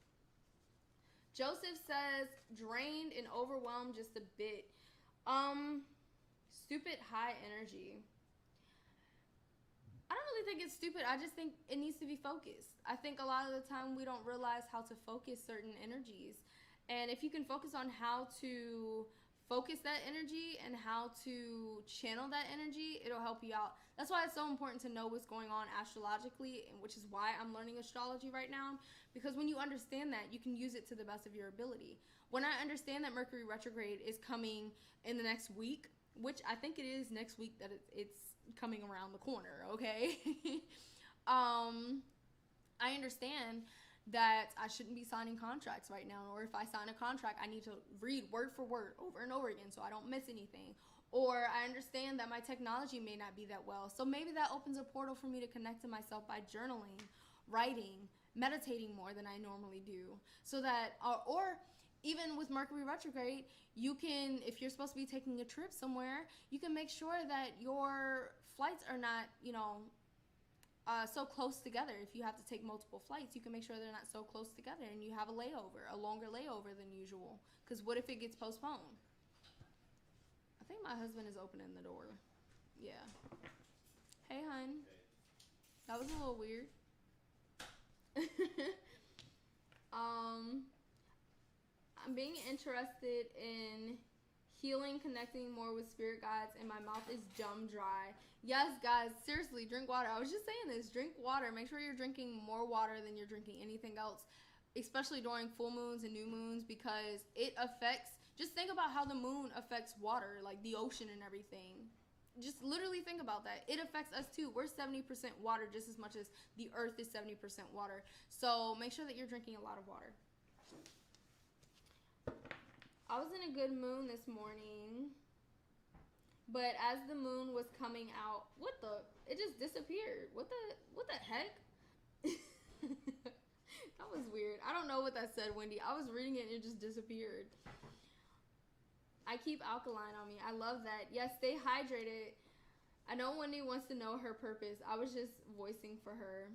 Joseph says, drained and overwhelmed just a bit. Stupid high energy. I don't really think it's stupid. I just think it needs to be focused. I think a lot of the time we don't realize how to focus certain energies. And if you can focus on how to focus that energy and how to channel that energy, it'll help you out. That's why it's so important to know what's going on astrologically, and which is why I'm learning astrology right now, because when you understand that, you can use it to the best of your ability. When I understand that Mercury retrograde is coming in the next week, which I think it is next week that it's coming around the corner, okay? I understand that I shouldn't be signing contracts right now, or if I sign a contract, I need to read word for word over and over again so I don't miss anything. Or I understand that my technology may not be that well, so maybe that opens a portal for me to connect to myself by journaling, writing, meditating more than I normally do. So that, or even with Mercury retrograde, you can, if you're supposed to be taking a trip somewhere, you can make sure that your flights are not, so close together. If you have to take multiple flights, you can make sure they're not so close together, and you have a longer layover than usual. Because what if it gets postponed? I think my husband is opening the door. Yeah. Hey, hun. That was a little weird. I'm being interested in healing, connecting more with spirit guides, and my mouth is gum dry. Yes, guys, seriously, drink water. I was just saying this. Drink water. Make sure you're drinking more water than you're drinking anything else, especially during full moons and new moons, because it affects, just think about how the moon affects water, like the ocean and everything. Just literally think about that. It affects us too. We're 70% water just as much as the earth is 70% water. So make sure that you're drinking a lot of water. I was in a good mood this morning, but as the moon was coming out, it just disappeared. What the heck? That was weird. I don't know what that said, Wendy. I was reading it and it just disappeared. I keep alkaline on me. I love that. Yes, stay hydrated. I know Wendy wants to know her purpose. I was just voicing for her.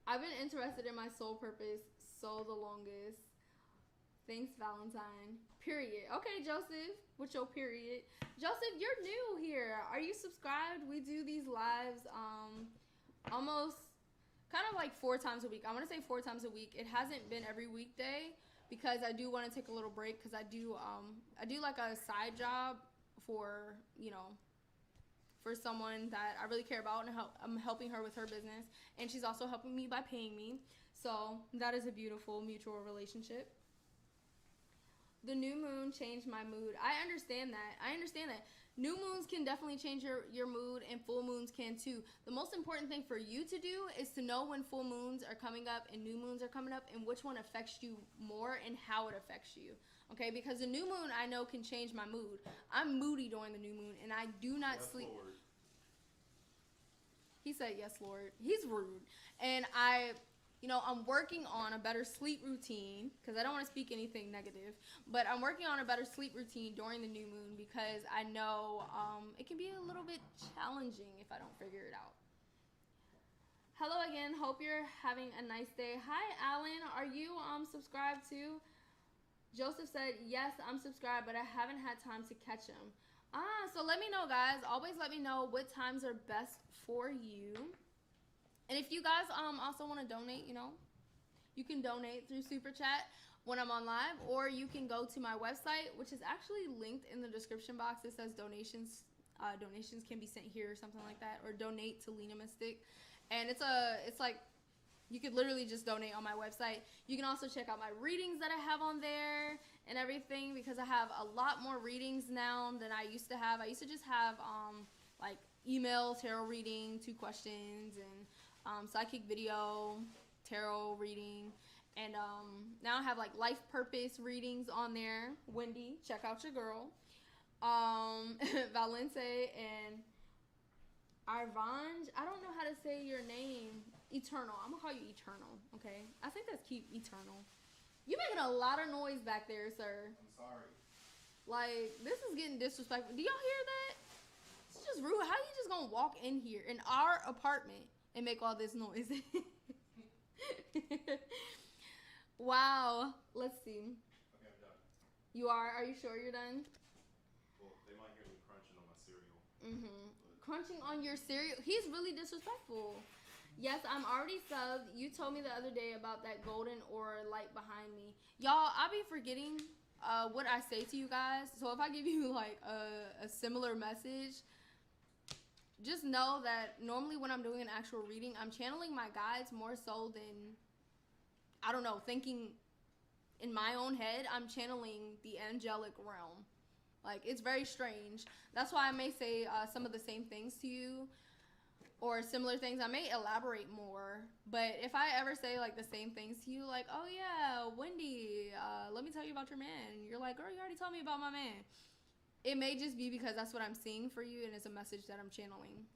I've been interested in my soul purpose so the longest. Thanks, Valentine. Period. Okay, Joseph, with your period. Joseph, you're new here. Are you subscribed? We do these lives almost kind of like 4 times a week. I want to say 4 times a week. It hasn't been every weekday because I do want to take a little break because I do like a side job for, for someone that I really care about, and I'm helping her with her business, and she's also helping me by paying me. So that is a beautiful mutual relationship. The new moon changed my mood. I understand that. New moons can definitely change your mood, and full moons can too. The most important thing for you to do is to know when full moons are coming up and new moons are coming up, and which one affects you more and how it affects you. Okay, because the new moon I know can change my mood. I'm moody during the new moon, and I do not sleep. Lord. He said, yes, Lord. He's rude. And I'm working on a better sleep routine because I don't want to speak anything negative, but I'm working on a better sleep routine during the new moon because I know it can be a little bit challenging if I don't figure it out. Hello again. Hope you're having a nice day. Hi, Alan. Are you subscribed too? Joseph said, yes, I'm subscribed, but I haven't had time to catch him. So let me know, guys. Always let me know what times are best for you. And if you guys also want to donate, you can donate through Super Chat when I'm on live, or you can go to my website, which is actually linked in the description box. It says donations. Donations can be sent here or something like that, or donate to Lina Mystic. And it's like you could literally just donate on my website. You can also check out my readings that I have on there and everything, because I have a lot more readings now than I used to have. I used to just have like email, tarot reading, 2 questions, and psychic video, tarot reading, and now I have like life purpose readings on there. Wendy, check out your girl. Valente and Arvange, I don't know how to say your name. Eternal. I'm gonna call you Eternal, okay? I think that's cute. Eternal. You making a lot of noise back there, sir. I'm sorry. Like, this is getting disrespectful. Do y'all hear that? It's just rude. How you just gonna walk in here in our apartment and make all this noise? Wow. Let's see. Okay, I'm done. You are? Are you sure you're done? Well, they might hear me crunching on my cereal. Crunching on your cereal? He's really disrespectful. Yes, I'm already subbed. You told me the other day about that golden aura light behind me. Y'all, I be forgetting what I say to you guys. So if I give you like a similar message, just know that normally when I'm doing an actual reading, I'm channeling my guides more so than, I don't know, thinking in my own head. I'm channeling the angelic realm. Like, it's very strange. That's why I may say some of the same things to you, or similar things. I may elaborate more, but if I ever say like the same things to you, like, oh yeah, Wendy, let me tell you about your man, you're like, girl, you already told me about my man. It may just be because that's what I'm seeing for you, and it's a message that I'm channeling.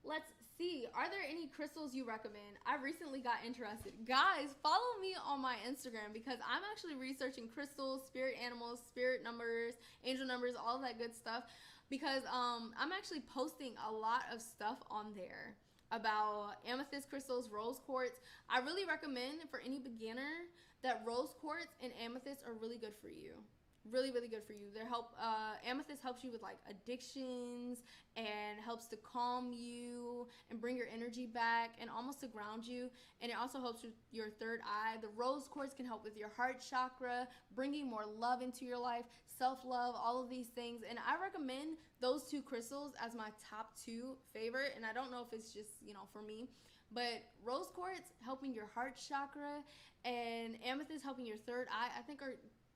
Let's see. Are there any crystals you recommend? I recently got interested. Guys, follow me on my Instagram because I'm actually researching crystals, spirit animals, spirit numbers, angel numbers, all that good stuff. Because I'm actually posting a lot of stuff on there about amethyst crystals, rose quartz. I really recommend for any beginner that rose quartz and amethyst are really good for you. really, really good for you. Amethyst helps you with like addictions and helps to calm you and bring your energy back and almost to ground you. And it also helps with your third eye. The rose quartz can help with your heart chakra, bringing more love into your life, self-love, all of these things. And I recommend those two crystals as my top 2 favorite. And I don't know if it's just, for me, but rose quartz helping your heart chakra and amethyst helping your third eye, I think are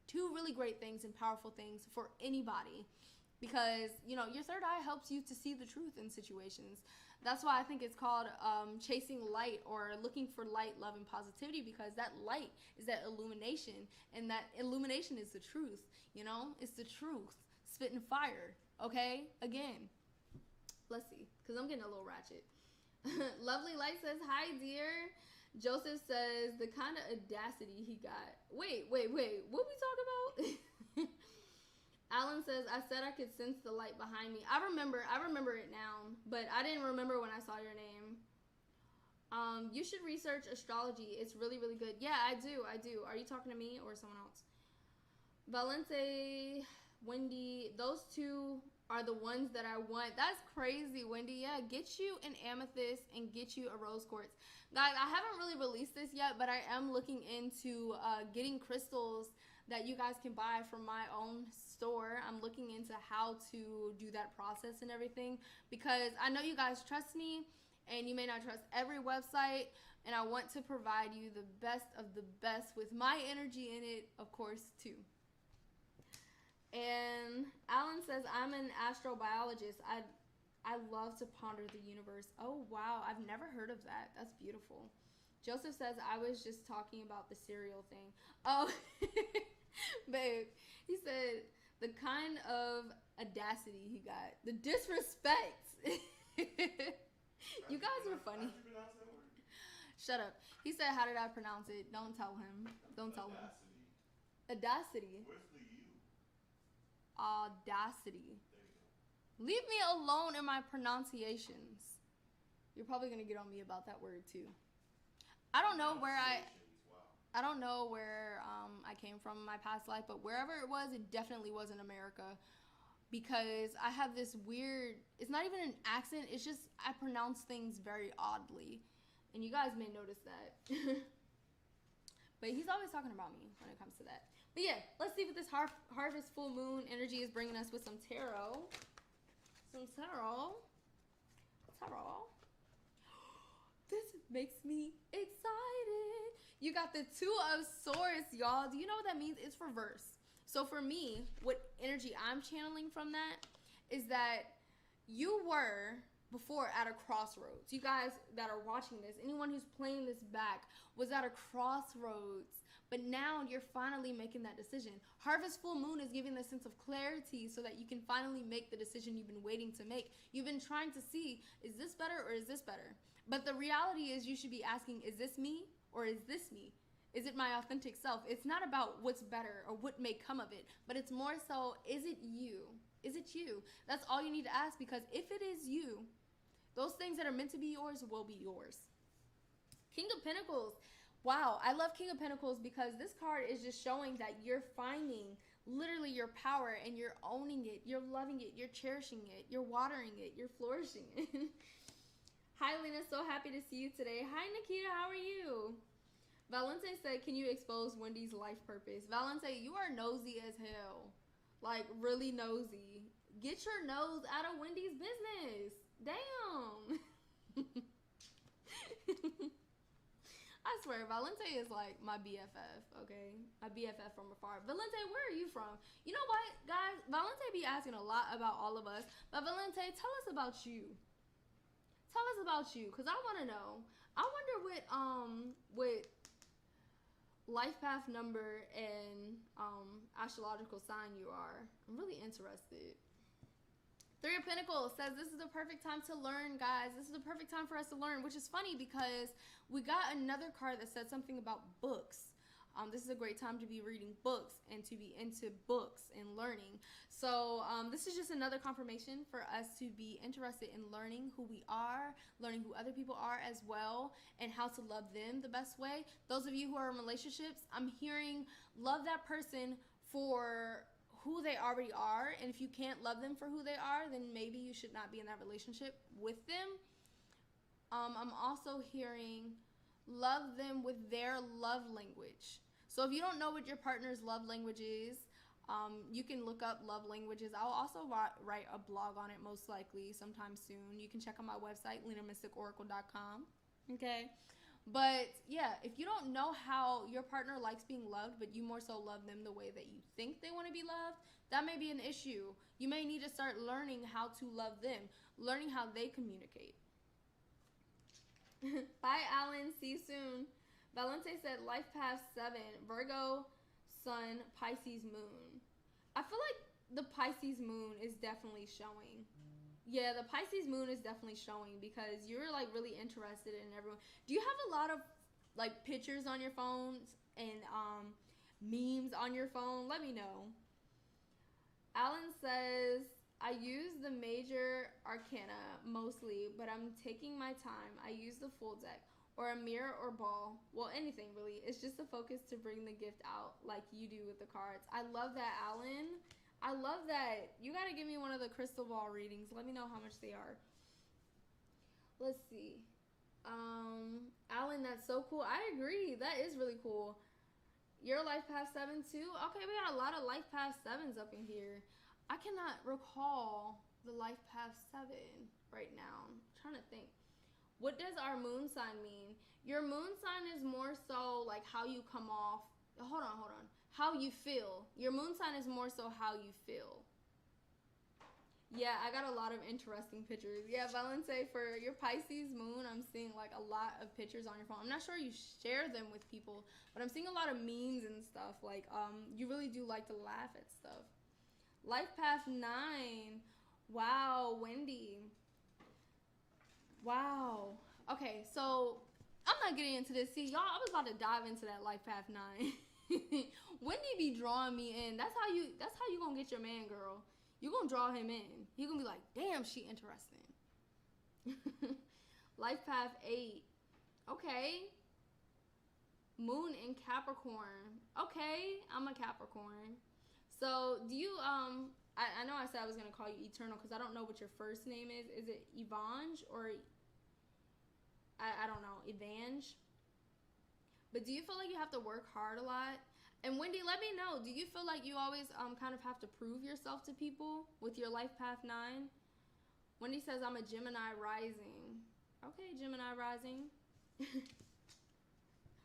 2 really great things and powerful things for anybody, because your third eye helps you to see the truth in situations. That's why I think it's called chasing light, or looking for light, love, and positivity, because that light is that illumination, and that illumination is the truth. It's the truth spitting fire. Okay, again, let's see, because I'm getting a little ratchet. Lovely Light says, hi dear. Joseph says, the kind of audacity he got. Wait, what we talk about? Alan says, I said I could sense the light behind me. I remember it now, but I didn't remember when I saw your name. You should research astrology. It's really, really good. Yeah, I do. Are you talking to me or someone else? Valente, Wendy, those 2 are the ones that I want. That's crazy, Wendy. Yeah, get you an amethyst and get you a rose quartz. Guys, I haven't really released this yet, but I am looking into getting crystals that you guys can buy from my own store. I'm looking into how to do that process and everything, because I know you guys trust me and you may not trust every website, and I want to provide you the best of the best with my energy in it, of course, too. And Alan says, I'm an astrobiologist. I love to ponder the universe. Oh, wow. I've never heard of that. That's beautiful. Joseph says, I was just talking about the cereal thing. Oh, babe. He said, the kind of audacity he got. The disrespect. You guys are funny. How did you pronounce that word? Shut up. He said, how did I pronounce it? Don't tell him. Don't tell him. Audacity. Where's the U? Audacity. There you go. Leave me alone in my pronunciations. You're probably gonna get on me about that word too. I don't know where I came from in my past life, but wherever it definitely wasn't America, because I have this weird, it's not even an accent, it's just I pronounce things very oddly, and you guys may notice that. But he's always talking about me when it comes to that. But yeah, let's see what this harvest full moon energy is bringing us with some tarot. Tarot. This makes me excited. You got the 2 of Swords, y'all. Do you know what that means? It's reverse. So for me, what energy I'm channeling from that is that you were before at a crossroads. You guys that are watching this, anyone who's playing this back, was at a crossroads. But now you're finally making that decision. Harvest full moon is giving the sense of clarity so that you can finally make the decision you've been waiting to make. You've been trying to see, is this better or is this better? But the reality is you should be asking, is this me or is this me? Is it my authentic self? It's not about what's better or what may come of it, but it's more so, is it you? Is it you? That's all you need to ask, because if it is you, those things that are meant to be yours will be yours. King of Pentacles. Wow, I love King of Pentacles because this card is just showing that you're finding literally your power and you're owning it, you're loving it, you're cherishing it, you're watering it, you're flourishing it. Hi, Lina, so happy to see you today. Hi, Nikita, how are you? Valente said, can you expose Wendy's life purpose? Valente, you are nosy as hell. Like, really nosy. Get your nose out of Wendy's business. Damn. I swear, Valente is like my BFF, okay? My BFF from afar. Valente, where are you from? You know what, guys? Valente be asking a lot about all of us. But Valente, tell us about you. Tell us about you, because I want to know. I wonder what life path number and astrological sign you are. I'm really interested. 3 of Pentacles says this is the perfect time to learn, guys. This is the perfect time for us to learn, which is funny because we got another card that said something about books. This is a great time to be reading books and to be into books and learning. So this is just another confirmation for us to be interested in learning who we are, learning who other people are as well, and how to love them the best way. Those of you who are in relationships, I'm hearing love that person for who they already are. And if you can't love them for who they are, then maybe you should not be in that relationship with them. I'm also hearing love them with their love language. So if you don't know what your partner's love language is, you can look up love languages. I'll also write a blog on it most likely sometime soon. You can check out my website, linamysticoracle.com. Okay. But yeah, if you don't know how your partner likes being loved, but you more so love them the way that you think they want to be loved, that may be an issue. You may need to start learning how to love them, learning how they communicate. Bye, Alan. See you soon. Valente said, Life Path 7, Virgo, Sun, Pisces, Moon. I feel like the Pisces Moon is definitely showing. Yeah, the Pisces Moon is definitely showing because you're like really interested in everyone. Do you have a lot of like pictures on your phones and memes on your phone? Let me know. Alan says, I use the major arcana mostly, but I'm taking my time. I use the full deck or a mirror or ball. Well, anything really. It's just a focus to bring the gift out like you do with the cards. I love that, Alan. I love that. You got to give me one of the crystal ball readings. Let me know how much they are. Let's see. Alan, that's so cool. I agree. That is really cool. Your Life Path 7 too? Okay, we got a lot of Life Path 7s up in here. I cannot recall the Life Path 7 right now. I'm trying to think. What does our moon sign mean? Your moon sign is more so like how you come off. Hold on. How you feel. Your moon sign is more so how you feel. Yeah, I got a lot of interesting pictures. Yeah, Valente, for your Pisces moon, I'm seeing like a lot of pictures on your phone. I'm not sure you share them with people, but I'm seeing a lot of memes and stuff. Like, you really do like to laugh at stuff. Life Path 9. Wow, Wendy. Wow. Okay, so I'm not getting into this. See, y'all, I was about to dive into that Life Path 9. Wendy be drawing me in. That's how you gonna get your man, girl. You gonna draw him in. He gonna be like, damn, she interesting. Life Path 8. Okay. Moon in Capricorn. Okay, I'm a Capricorn. So do you I know I said I was gonna call you Eternal because I don't know what your first name is. Is it Evange or I don't know, Evange? But do you feel like you have to work hard a lot? And Wendy, let me know. Do you feel like you always kind of have to prove yourself to people with your Life Path 9? Wendy says, I'm a Gemini rising. Okay, Gemini rising.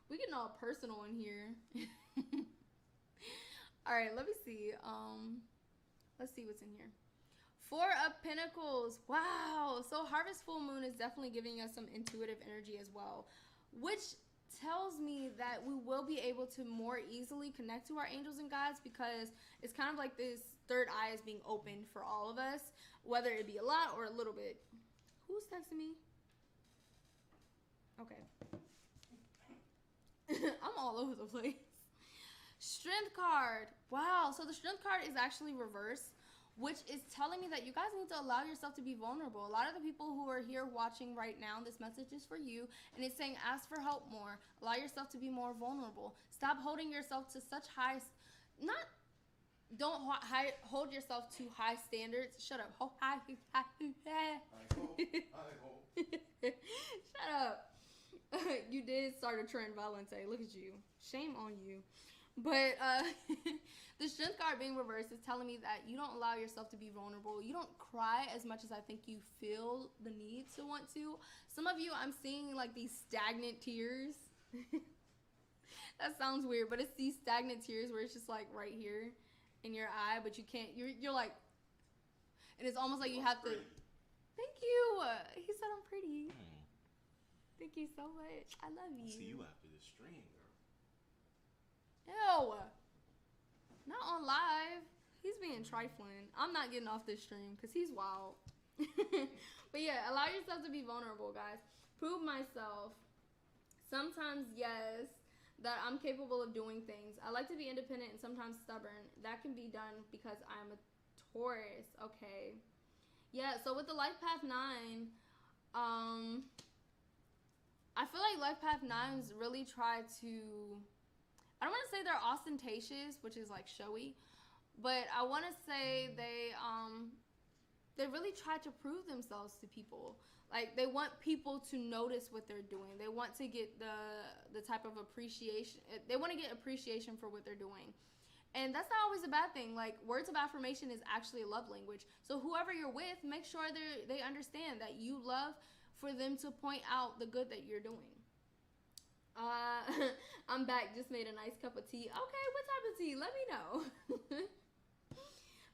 We getting all personal in here. All right, let me see. Let's see what's in here. 4 of Pentacles. Wow. So Harvest Full Moon is definitely giving us some intuitive energy as well, which tells me that we will be able to more easily connect to our angels and guides because it's kind of like this third eye is being opened for all of us, whether it be a lot or a little bit. Who's texting me? Okay. I'm all over the place. Strength card. Wow. So the Strength card is actually reversed, which is telling me that you guys need to allow yourself to be vulnerable. A lot of the people who are here watching right now, this message is for you, and it's saying ask for help more. Allow yourself to be more vulnerable. Stop holding yourself to such don't hold yourself to high standards. Shut up. Shut up. You did start a trend, Valente. Look at you. Shame on you. But the Strength card being reversed is telling me that you don't allow yourself to be vulnerable. You don't cry as much as I think you feel the need to want to. Some of you, I'm seeing like these stagnant tears. That sounds weird, but it's these stagnant tears where it's just like right here in your eye, but you can't, you're like, and it's almost like you have to. Thank you. He said I'm pretty. Thank you so much. I love you. I'll see you after this stream, girl. Ew. Not on live. He's being trifling. I'm not getting off this stream because he's wild. But yeah, allow yourself to be vulnerable, guys. Prove myself. Sometimes, yes, that I'm capable of doing things. I like to be independent and sometimes stubborn. That can be done because I'm a Taurus. Okay. Yeah, so with the Life Path 9, I feel like Life Path 9s really try to, I don't want to say they're ostentatious, which is like showy, but I want to say they really try to prove themselves to people. Like, they want people to notice what they're doing. They want to get the type of appreciation. They want to get appreciation for what they're doing. And that's not always a bad thing. Like, words of affirmation is actually a love language. So whoever you're with, make sure they understand that you love for them to point out the good that you're doing. I'm back. Just made a nice cup of tea. Okay, what type of tea? Let me know.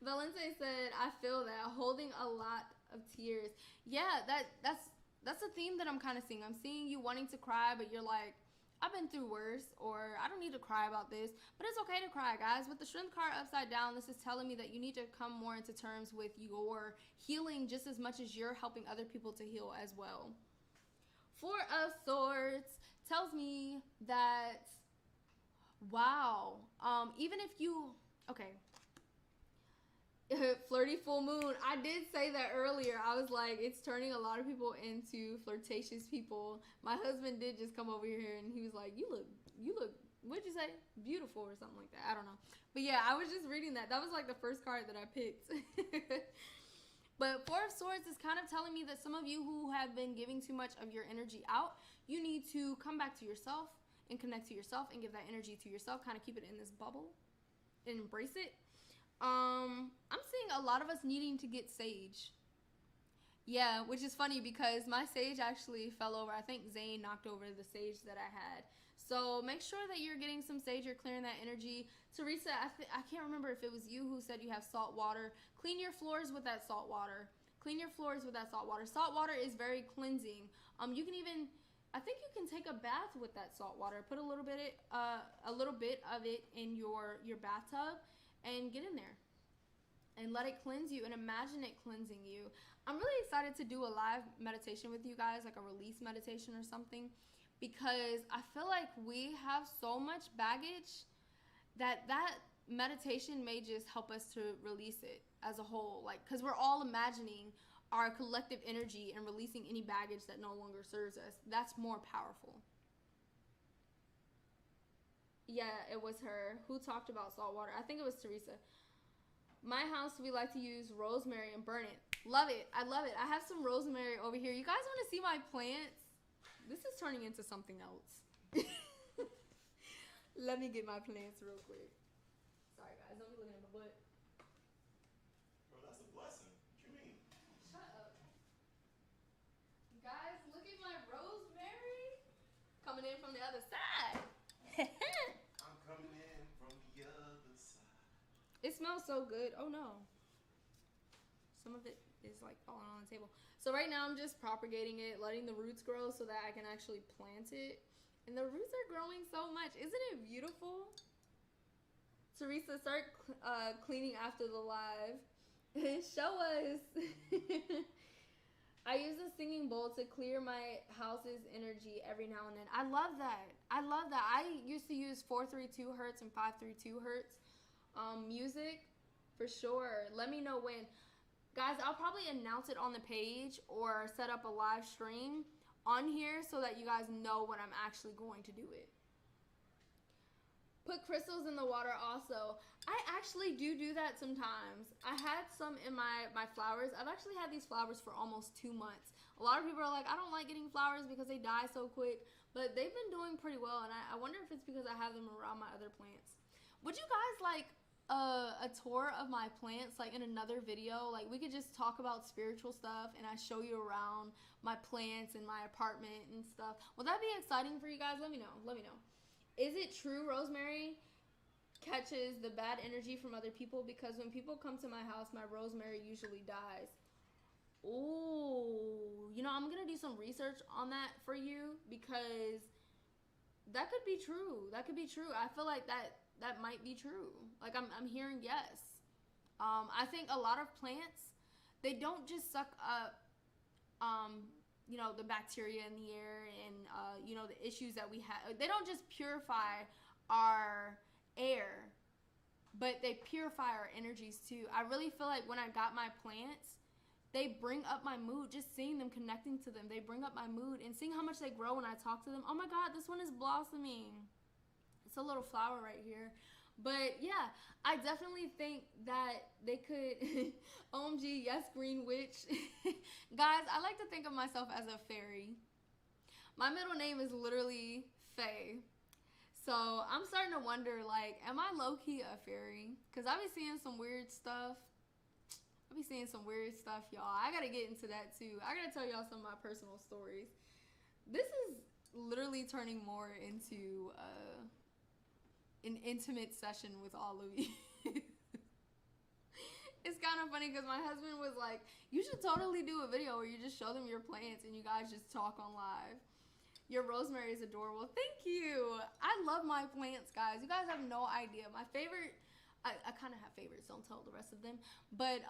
Valente said, I feel that, holding a lot of tears. Yeah, that's a theme that I'm kind of seeing. I'm seeing you wanting to cry, but you're like, I've been through worse, or I don't need to cry about this. But it's okay to cry, guys. With the Strength card upside down, this is telling me that you need to come more into terms with your healing just as much as you're helping other people to heal as well. Four of Swords tells me that, wow, even if you, okay, flirty full moon. I did say that earlier. I was like, it's turning a lot of people into flirtatious people. My husband did just come over here and he was like, you look, what'd you say? Beautiful or something like that. I don't know. But yeah, I was just reading that. That was like the first card that I picked. But Four of Swords is kind of telling me that some of you who have been giving too much of your energy out, you need to come back to yourself and connect to yourself and give that energy to yourself. Kind of keep it in this bubble and embrace it. I'm seeing a lot of us needing to get sage. Yeah, which is funny because my sage actually fell over. I think Zane knocked over the sage that I had. So make sure that you're getting some sage. You're clearing that energy. Teresa, I can't remember if it was you who said you have salt water. Clean your floors with that salt water. Clean your floors with that salt water. Salt water is very cleansing. You can even, I think you can take a bath with that salt water. Put a little bit of it in your bathtub and get in there and let it cleanse you and imagine it cleansing you. I'm really excited to do a live meditation with you guys, like a release meditation or something, because I feel like we have so much baggage that meditation may just help us to release it as a whole. Like, because we're all imagining our collective energy and releasing any baggage that no longer serves us. That's more powerful. Yeah, it was her who talked about salt water. I think it was Teresa. My house, we like to use rosemary and burn it. Love it. I love it. I have some rosemary over here. You guys want to see my plants? This is turning into something else. Let me get my plants real quick. Sorry, guys. Don't be looking at my butt. Bro, that's a blessing. What you mean? Shut up. Guys, look at my rosemary. Coming in from the other side. I'm coming in from the other side. It smells so good. Oh no. Some of it is like falling on the table. So right now I'm just propagating it, letting the roots grow so that I can actually plant it. And the roots are growing so much. Isn't it beautiful? Teresa, start cleaning after the live. Show us. I use a singing bowl to clear my house's energy every now and then. I love that. I love that. I used to use 432 hertz and 532 hertz music for sure. Let me know when. Guys, I'll probably announce it on the page or set up a live stream on here so that you guys know when I'm actually going to do it. Put crystals in the water also. I actually do that sometimes. I had some in my flowers. I've actually had these flowers for almost 2 months. A lot of people are like, I don't like getting flowers because they die so quick. But they've been doing pretty well. And I wonder if it's because I have them around my other plants. Would you guys like a tour of my plants, like in another video? Like, we could just talk about spiritual stuff and I show you around my plants and my apartment and stuff. Will that be exciting for you guys? Let me know. Let me know. Is it true rosemary catches the bad energy from other people? Because when people come to my house, my rosemary usually dies. Ooh, you know, I'm gonna do some research on that for you because that could be true. That could be true. I feel like that might be true. Like, I'm hearing yes. I think a lot of plants, they don't just suck up you know, the bacteria in the air and you know, the issues that we have. They don't just purify our air, but they purify our energies too. I really feel like when I got my plants, they bring up my mood. Just seeing them, connecting to them, they bring up my mood. And seeing how much they grow when I talk to them. Oh my god, this one is blossoming. It's a little flower right here. But yeah, I definitely think that they could. OMG, yes, Green Witch. Guys, I like to think of myself as a fairy. My middle name is literally Faye. So I'm starting to wonder, like, am I low-key a fairy? Because I be seeing some weird stuff. Y'all. I gotta get into that too. I gotta tell y'all some of my personal stories. This is literally turning more into an intimate session with all of you. It's kind of funny because my husband was like, you should totally do a video where you just show them your plants and you guys just talk on live. Your rosemary is adorable. Thank you. I love my plants, guys. You guys have no idea. My favorite, I kind of have favorites. Don't tell the rest of them. But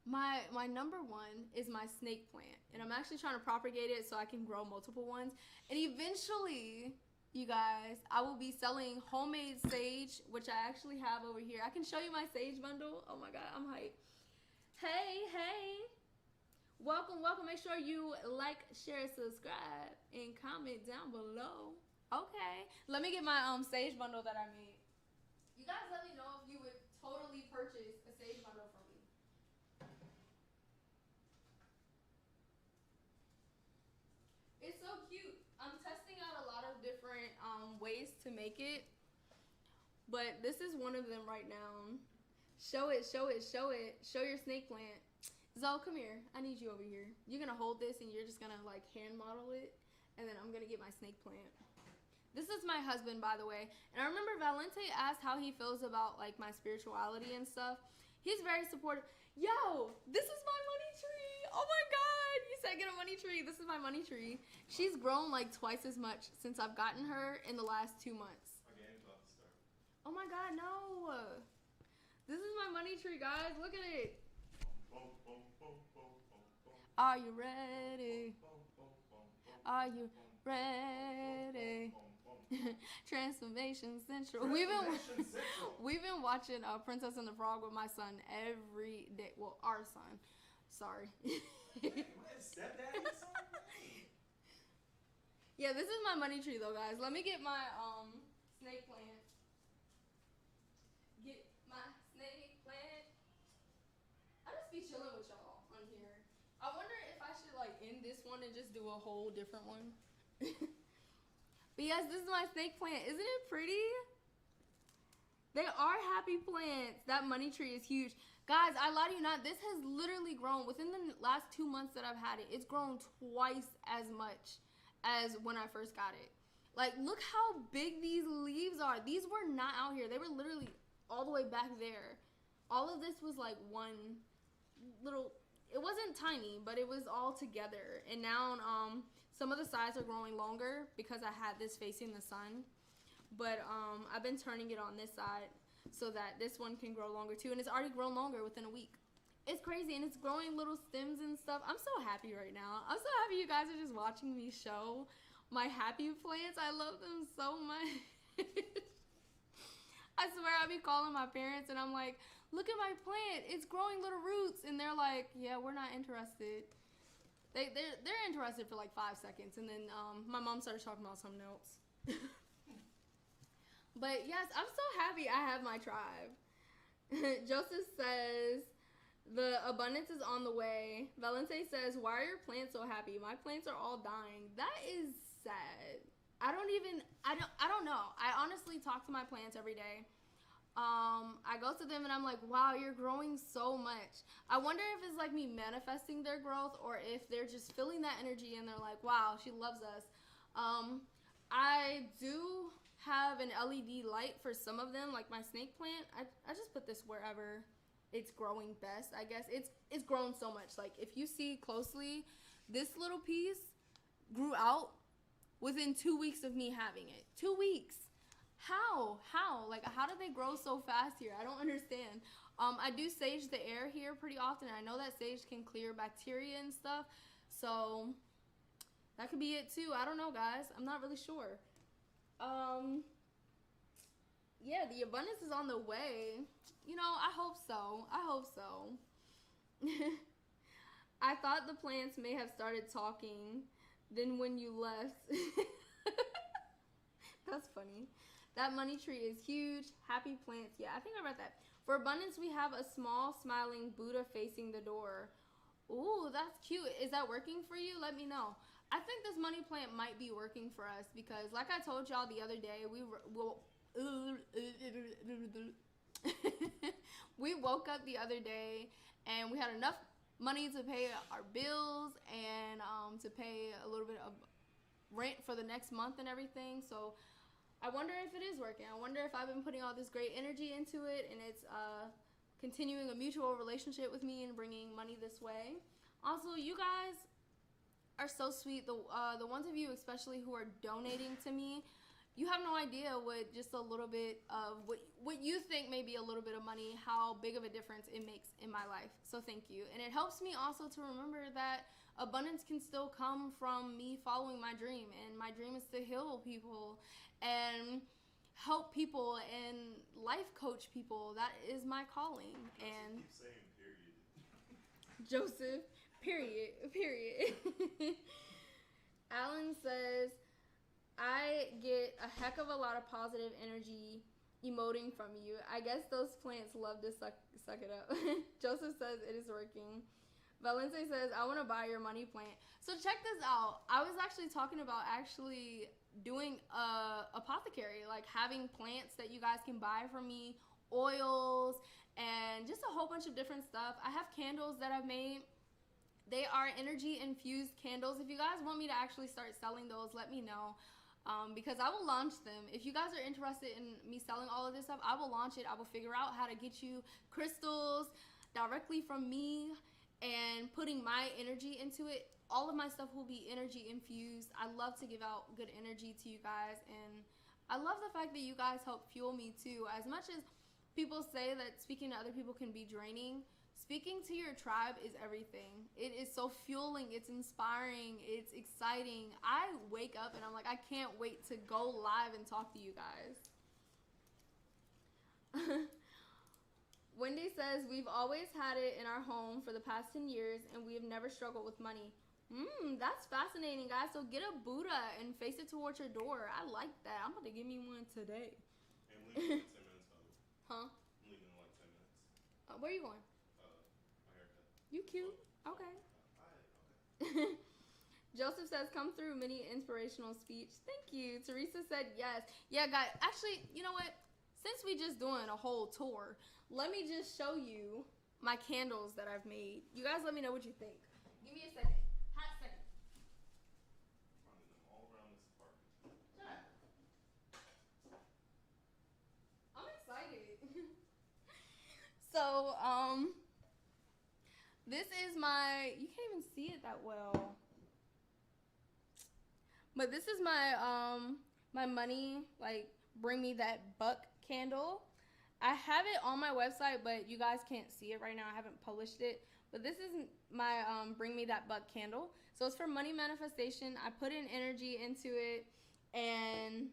my number one is my snake plant. And I'm actually trying to propagate it so I can grow multiple ones. And eventually, you guys, I will be selling homemade sage, which I actually have over here. I can show you my sage bundle. Oh my God, I'm hyped. Hey. Welcome. Make sure you like, share, subscribe, and comment down below. Okay. Let me get my sage bundle that I made. You guys let me know if you would totally purchase a sage bundle from me. It's so cute. I'm testing out a lot of different ways to make it, but this is one of them right now. Show it. Show your snake plant. Zoe, come here. I need you over here. You're gonna hold this and you're just gonna like hand model it, and then I'm gonna get my snake plant. This is my husband, by the way, and I remember Valente asked how he feels about like my spirituality and stuff. He's very supportive. Yo, this is my money tree. Oh my God, you said get a money tree. This is my money tree. She's grown like twice as much since I've gotten her in the last 2 months. Okay, I'm about to start. Oh my God, no. This is my money tree, guys. Look at it. Are you ready? Are you ready? Transformation Central. We've been watching Princess and the Frog with my son every day. Well, our son. Sorry. Yeah, this is my money tree though, guys. Let me get my snake plant. Get my snake plant. I just be chilling with y'all on here. I wonder if I should like end this one and just do a whole different one. But yes, this is my snake plant. Isn't it pretty? They are happy plants. That money tree is huge. Guys, I lie to you not. This has literally grown. Within the last 2 months that I've had it, it's grown twice as much as when I first got it. Like, look how big these leaves are. These were not out here. They were literally all the way back there. All of this was like one little, it wasn't tiny, but it was all together. And now some of the sides are growing longer because I had this facing the sun. But I've been turning it on this side so that this one can grow longer too. And it's already grown longer within a week. It's crazy, and it's growing little stems and stuff. I'm so happy right now. I'm so happy you guys are just watching me show my happy plants. I love them so much. I swear I be calling my parents and I'm like, look at my plant. It's growing little roots. And they're like, yeah, we're not interested. They're interested for like 5 seconds. And then my mom started talking about something else. But yes, I'm so happy I have my tribe. Joseph says, the abundance is on the way. Valente says, why are your plants so happy? My plants are all dying. That is sad. I don't know. I honestly talk to my plants every day. I go to them and I'm like, wow, you're growing so much. I wonder if it's like me manifesting their growth or if they're just feeling that energy and they're like, wow, she loves us. I do have an LED light for some of them, like my snake plant. I just put this wherever it's growing best, I guess. It's grown so much. Like, if you see closely, this little piece grew out within 2 weeks of me having it. 2 weeks. How? Like, how did they grow so fast here? I don't understand. I do sage the air here pretty often. I know that sage can clear bacteria and stuff. So, that could be it too. I don't know, guys. I'm not really sure. Yeah, the abundance is on the way. You know, I hope so. I thought the plants may have started talking. Then when you left. That's funny. That money tree is huge. Happy plants. Yeah, I think I read that. For abundance, we have a small smiling Buddha facing the door. Ooh, that's cute. Is that working for you? Let me know. I think this money plant might be working for us because, like I told y'all the other day, we woke up the other day and we had enough money to pay our bills and to pay a little bit of rent for the next month and everything. So I wonder if it is working. I wonder if I've been putting all this great energy into it and it's continuing a mutual relationship with me and bringing money this way. Also, you guys are so sweet. The ones of you especially who are donating to me, you have no idea what just a little bit of what you think may be a little bit of money, how big of a difference it makes in my life. So thank you. And it helps me also to remember that abundance can still come from me following my dream. And my dream is to heal people and help people and life coach people. That is my calling. And keep saying period. Joseph, period. Alan says, I get a heck of a lot of positive energy emoting from you. I guess those plants love to suck it up. Joseph says it is working. Valente says, I want to buy your money plant. So check this out. I was actually talking about doing a apothecary, like having plants that you guys can buy from me, oils, and just a whole bunch of different stuff. I have candles that I've made. They are energy infused candles. If you guys want me to actually start selling those, let me know. Because I will launch them. If you guys are interested in me selling all of this stuff, I will launch it. I will figure out how to get you crystals directly from me and putting my energy into it. All of my stuff will be energy infused. I love to give out good energy to you guys, and I love the fact that you guys help fuel me too. As much as people say that speaking to other people can be draining, speaking to your tribe is everything. It is so fueling, it's inspiring, it's exciting. I wake up and I'm like, I can't wait to go live and talk to you guys. Wendy says, we've always had it in our home for the past 10 years and we have never struggled with money. That's fascinating, guys. So get a Buddha and face it towards your door. I like that. I'm about to give me one today. And leave in like 10 minutes, by the way. Huh? Leave in like 10 minutes. Where are you going? My haircut. You cute. Okay. Okay. Joseph says, come through, mini inspirational speech. Thank you. Teresa said yes. Yeah, guys. Actually, you know what? Since we just doing a whole tour, let me just show you my candles that I've made. You guys let me know what you think. Give me a second. Hot second. Running them all around this apartment. Shut up. I'm excited. So, this is my, you can't even see it that well. But this is my, my money, like, bring me that buck candle. I have it on my website, but you guys can't see it right now. I haven't published it. But this is my bring me that buck candle. So it's for money manifestation. I put in energy into it, and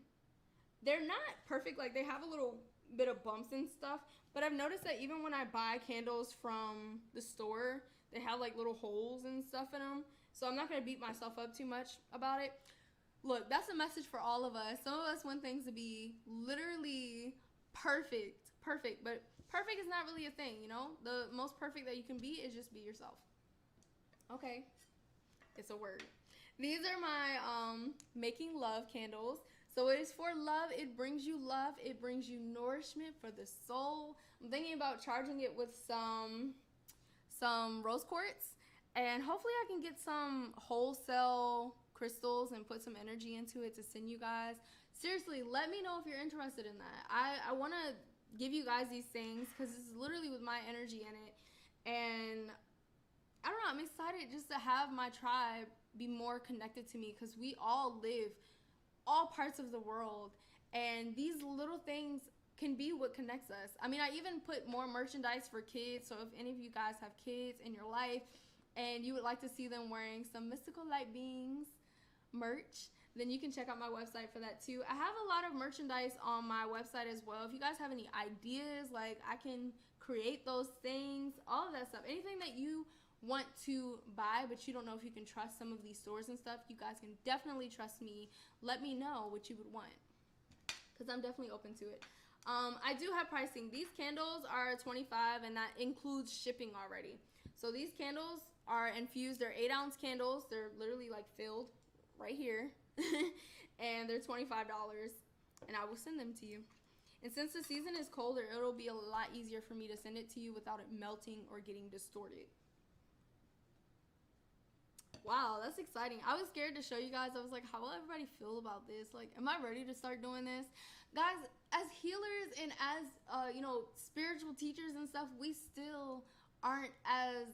they're not perfect. Like, they have a little bit of bumps and stuff. But I've noticed that even when I buy candles from the store, they have like little holes and stuff in them. So I'm not going to beat myself up too much about it. Look, that's a message for all of us. Some of us want things to be literally perfect, but perfect is not really a thing, you know? The most perfect that you can be is just be yourself. Okay, it's a word. These are my making love candles. So it is for love. It brings you love. It brings you nourishment for the soul. I'm thinking about charging it with some rose quartz, and hopefully I can get some wholesale crystals and put some energy into it to send you guys. Seriously, let me know if you're interested in that. I want to give you guys these things because it's literally with my energy in it, and I don't know, I'm excited just to have my tribe be more connected to me because we all live all parts of the world, and these little things can be what connects us. I mean, I even put more merchandise for kids, so if any of you guys have kids in your life and you would like to see them wearing some Mystical Light Beings merch, then you can check out my website for that too. I have a lot of merchandise on my website as well. If you guys have any ideas, like I can create those things, all of that stuff. Anything that you want to buy but you don't know if you can trust some of these stores and stuff, you guys can definitely trust me. Let me know what you would want, because I'm definitely open to it. I do have pricing. These candles are $25, and that includes shipping already. So these candles are infused. They're 8-ounce candles. They're literally like filled right here. And they're $25, and I will send them to you. And since the season is colder, it'll be a lot easier for me to send it to you without it melting or getting distorted. Wow, that's exciting. I was scared to show you guys. I was like, how will everybody feel about this? Like, am I ready to start doing this? Guys, as healers and as, spiritual teachers and stuff, we still aren't as,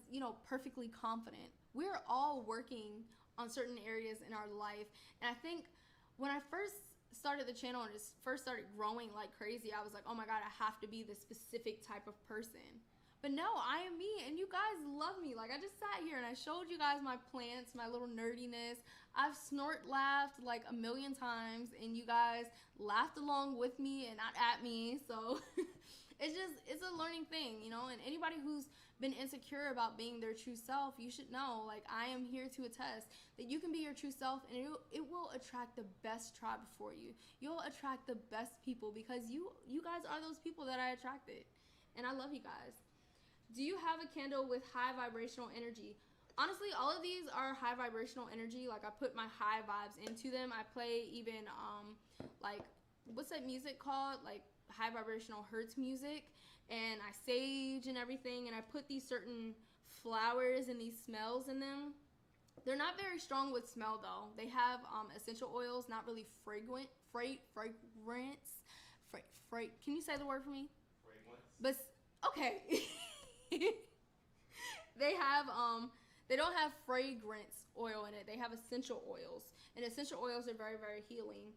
perfectly confident. We're all working on certain areas in our life. And I think when I first started the channel and just first started growing like crazy, I was like, oh my God, I have to be this specific type of person. But no, I am me, and you guys love me. Like, I just sat here and I showed you guys my plants, my little nerdiness. I've laughed like a million times, and you guys laughed along with me and not at me. So it's a learning thing, and anybody who's been insecure about being their true self, you should know, like, I am here to attest that you can be your true self, and it will attract the best tribe for you. You'll attract the best people, because you guys are those people that I attracted, and I love you guys. Do you have a candle with high vibrational energy? Honestly, all of these are high vibrational energy. Like, I put my high vibes into them. I play even, like, what's that music called? Like, high vibrational Hertz music. And I sage and everything. And I put these certain flowers and these smells in them. They're not very strong with smell, though. They have essential oils, not really fragrance. Can you say the word for me? Fragrance. But, okay. They have they don't have fragrance oil in it. They have essential oils, and essential oils are very, very healing.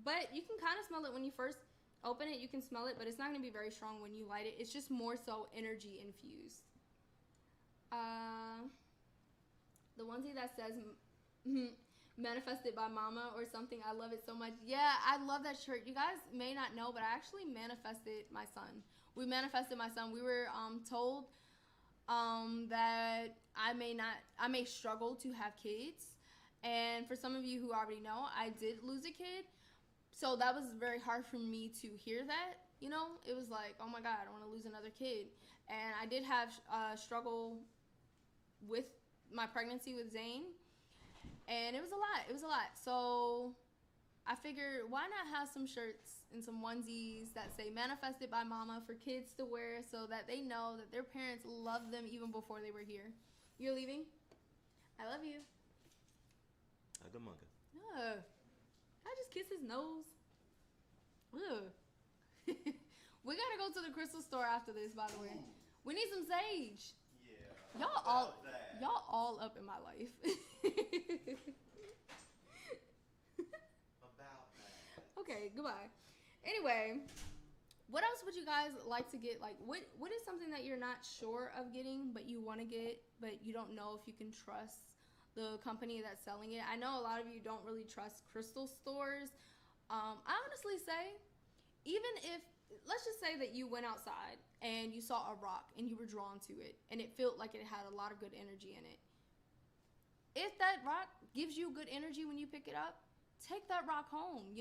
But you can kind of smell it when you first open it. You can smell it, but it's not going to be very strong when you light it. It's just more so energy infused. The onesie that says manifested by mama or something, I love it so much. Yeah, I love that shirt. You guys may not know, but I actually manifested my son. We manifested my son. We were told that I may struggle to have kids. And for some of you who already know, I did lose a kid. So that was very hard for me to hear that, It was like, oh my God, I don't want to lose another kid. And I did have struggle with my pregnancy with Zane. And it was a lot. So I figured, why not have some shirts and some onesies that say manifested by mama for kids to wear, so that they know that their parents loved them even before they were here. You're leaving? I love you. Agamunga. I just kiss his nose. We gotta go to the crystal store after this, by the way. We need some sage. Yeah. Y'all all up in my life. Okay, goodbye. Anyway, what else would you guys like to get? Like, what is something that you're not sure of getting, but you want to get, but you don't know if you can trust the company that's selling it? I know a lot of you don't really trust crystal stores. I honestly say, even if, let's just say that you went outside and you saw a rock and you were drawn to it and it felt like it had a lot of good energy in it. If that rock gives you good energy when you pick it up, take that rock home,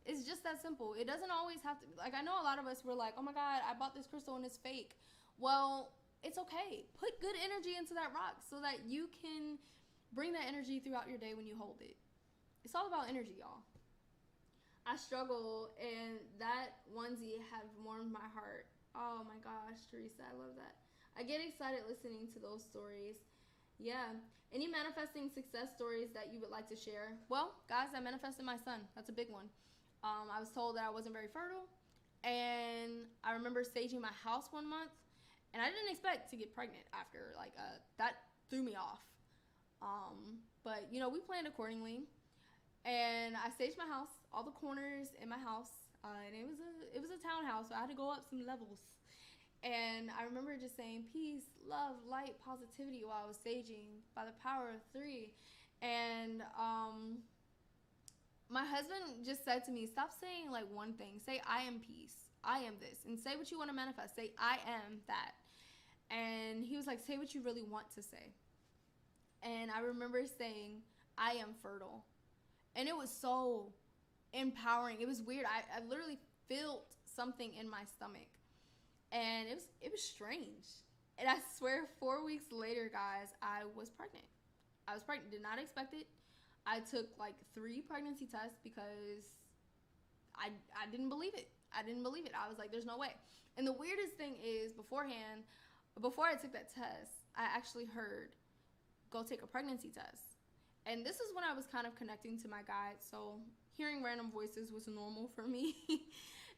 It's just that simple. It doesn't always have to, like, I know a lot of us were like, oh my God, I bought this crystal and it's fake. Well, it's okay. Put good energy into that rock so that you can bring that energy throughout your day when you hold it. It's all about energy, y'all. I struggle, and that onesie has warmed my heart. Oh my gosh, Teresa, I love that. I get excited listening to those stories. Yeah. Any manifesting success stories that you would like to share? Well, guys, I manifested my son. That's a big one. I was told that I wasn't very fertile, and I remember staging my house one month, and I didn't expect to get pregnant after. Like, that threw me off. But we planned accordingly, and I staged my house, all the corners in my house, and it was a townhouse, so I had to go up some levels. And I remember just saying peace, love, light, positivity while I was staging by the power of 3. And my husband just said to me, stop saying like one thing. Say, I am peace. I am this. And say what you want to manifest. Say, I am that. And he was like, say what you really want to say. And I remember saying, I am fertile. And it was so empowering. It was weird. I literally felt something in my stomach, and it was strange. And I swear, 4 weeks later, guys, I was pregnant. I was pregnant. Did not expect it. I took like 3 pregnancy tests because I didn't believe it. I didn't believe it. I was like, there's no way. And the weirdest thing is, before I took that test, I actually heard, go take a pregnancy test. And this is when I was kind of connecting to my guide. So hearing random voices was normal for me.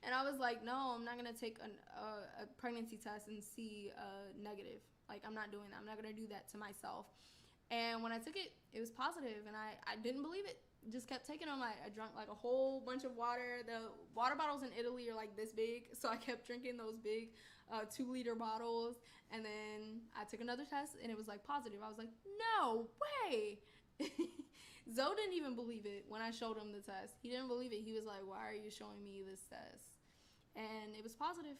And I was like, no, I'm not going to take a pregnancy test and see negative. Like, I'm not doing that. I'm not going to do that to myself. And when I took it, it was positive, and I didn't believe it. Just kept taking them. I drank like a whole bunch of water. The water bottles in Italy are like this big, so I kept drinking those big 2-liter bottles. And then I took another test, and it was like positive. I was like, no way. Zoe didn't even believe it when I showed him the test. He didn't believe it. He was like, why are you showing me this test? And it was positive.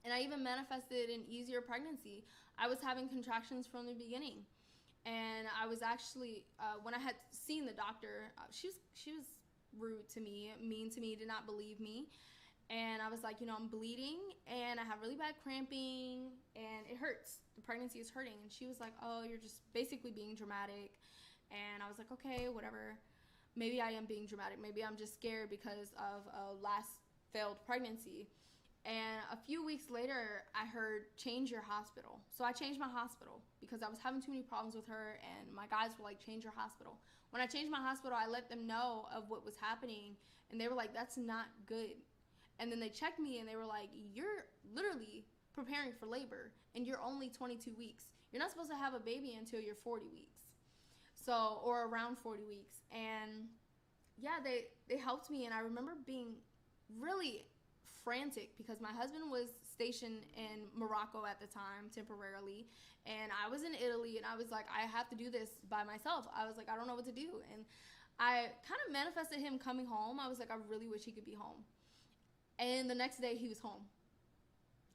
And I even manifested an easier pregnancy. I was having contractions from the beginning. And I was actually, when I had seen the doctor, she was rude to me, mean to me, did not believe me. And I was like, I'm bleeding, and I have really bad cramping, and it hurts. The pregnancy is hurting. And she was like, oh, you're just basically being dramatic. And I was like, okay, whatever. Maybe I am being dramatic. Maybe I'm just scared because of a last failed pregnancy. And a few weeks later, I heard, change your hospital. So I changed my hospital because I was having too many problems with her, and my guys were like, change your hospital. When I changed my hospital, I let them know of what was happening, and they were like, that's not good. And then they checked me, and they were like, you're literally preparing for labor, and you're only 22 weeks. You're not supposed to have a baby until you're 40 weeks. So, or around 40 weeks. And yeah, they helped me, and I remember being really frantic because my husband was stationed in Morocco at the time temporarily, and I was in Italy, and I was like, I have to do this by myself. I was like, I don't know what to do. And I kind of manifested him coming home. I was like, I really wish he could be home. And the next day he was home.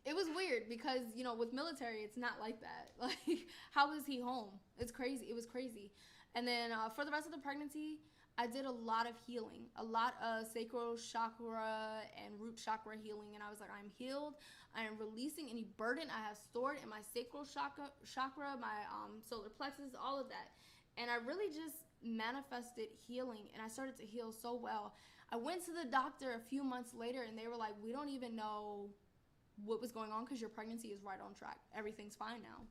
It was weird because, with military, it's not like that. Like, how is he home? It's crazy. It was crazy. And then for the rest of the pregnancy, I did a lot of healing, a lot of sacral chakra and root chakra healing. And I was like, I'm healed. I am releasing any burden I have stored in my sacral chakra, my solar plexus, all of that. And I really just manifested healing, and I started to heal so well. I went to the doctor a few months later, and they were like, we don't even know what was going on because your pregnancy is right on track. Everything's fine now.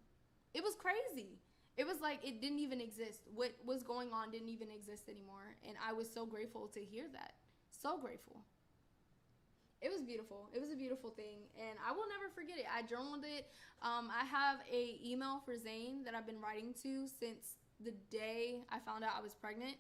It was crazy. It was like it didn't even exist. What was going on didn't even exist anymore. And I was so grateful to hear that. So grateful. It was beautiful. It was a beautiful thing. And I will never forget it. I journaled it. I have a email for Zane that I've been writing to since the day I found out I was pregnant.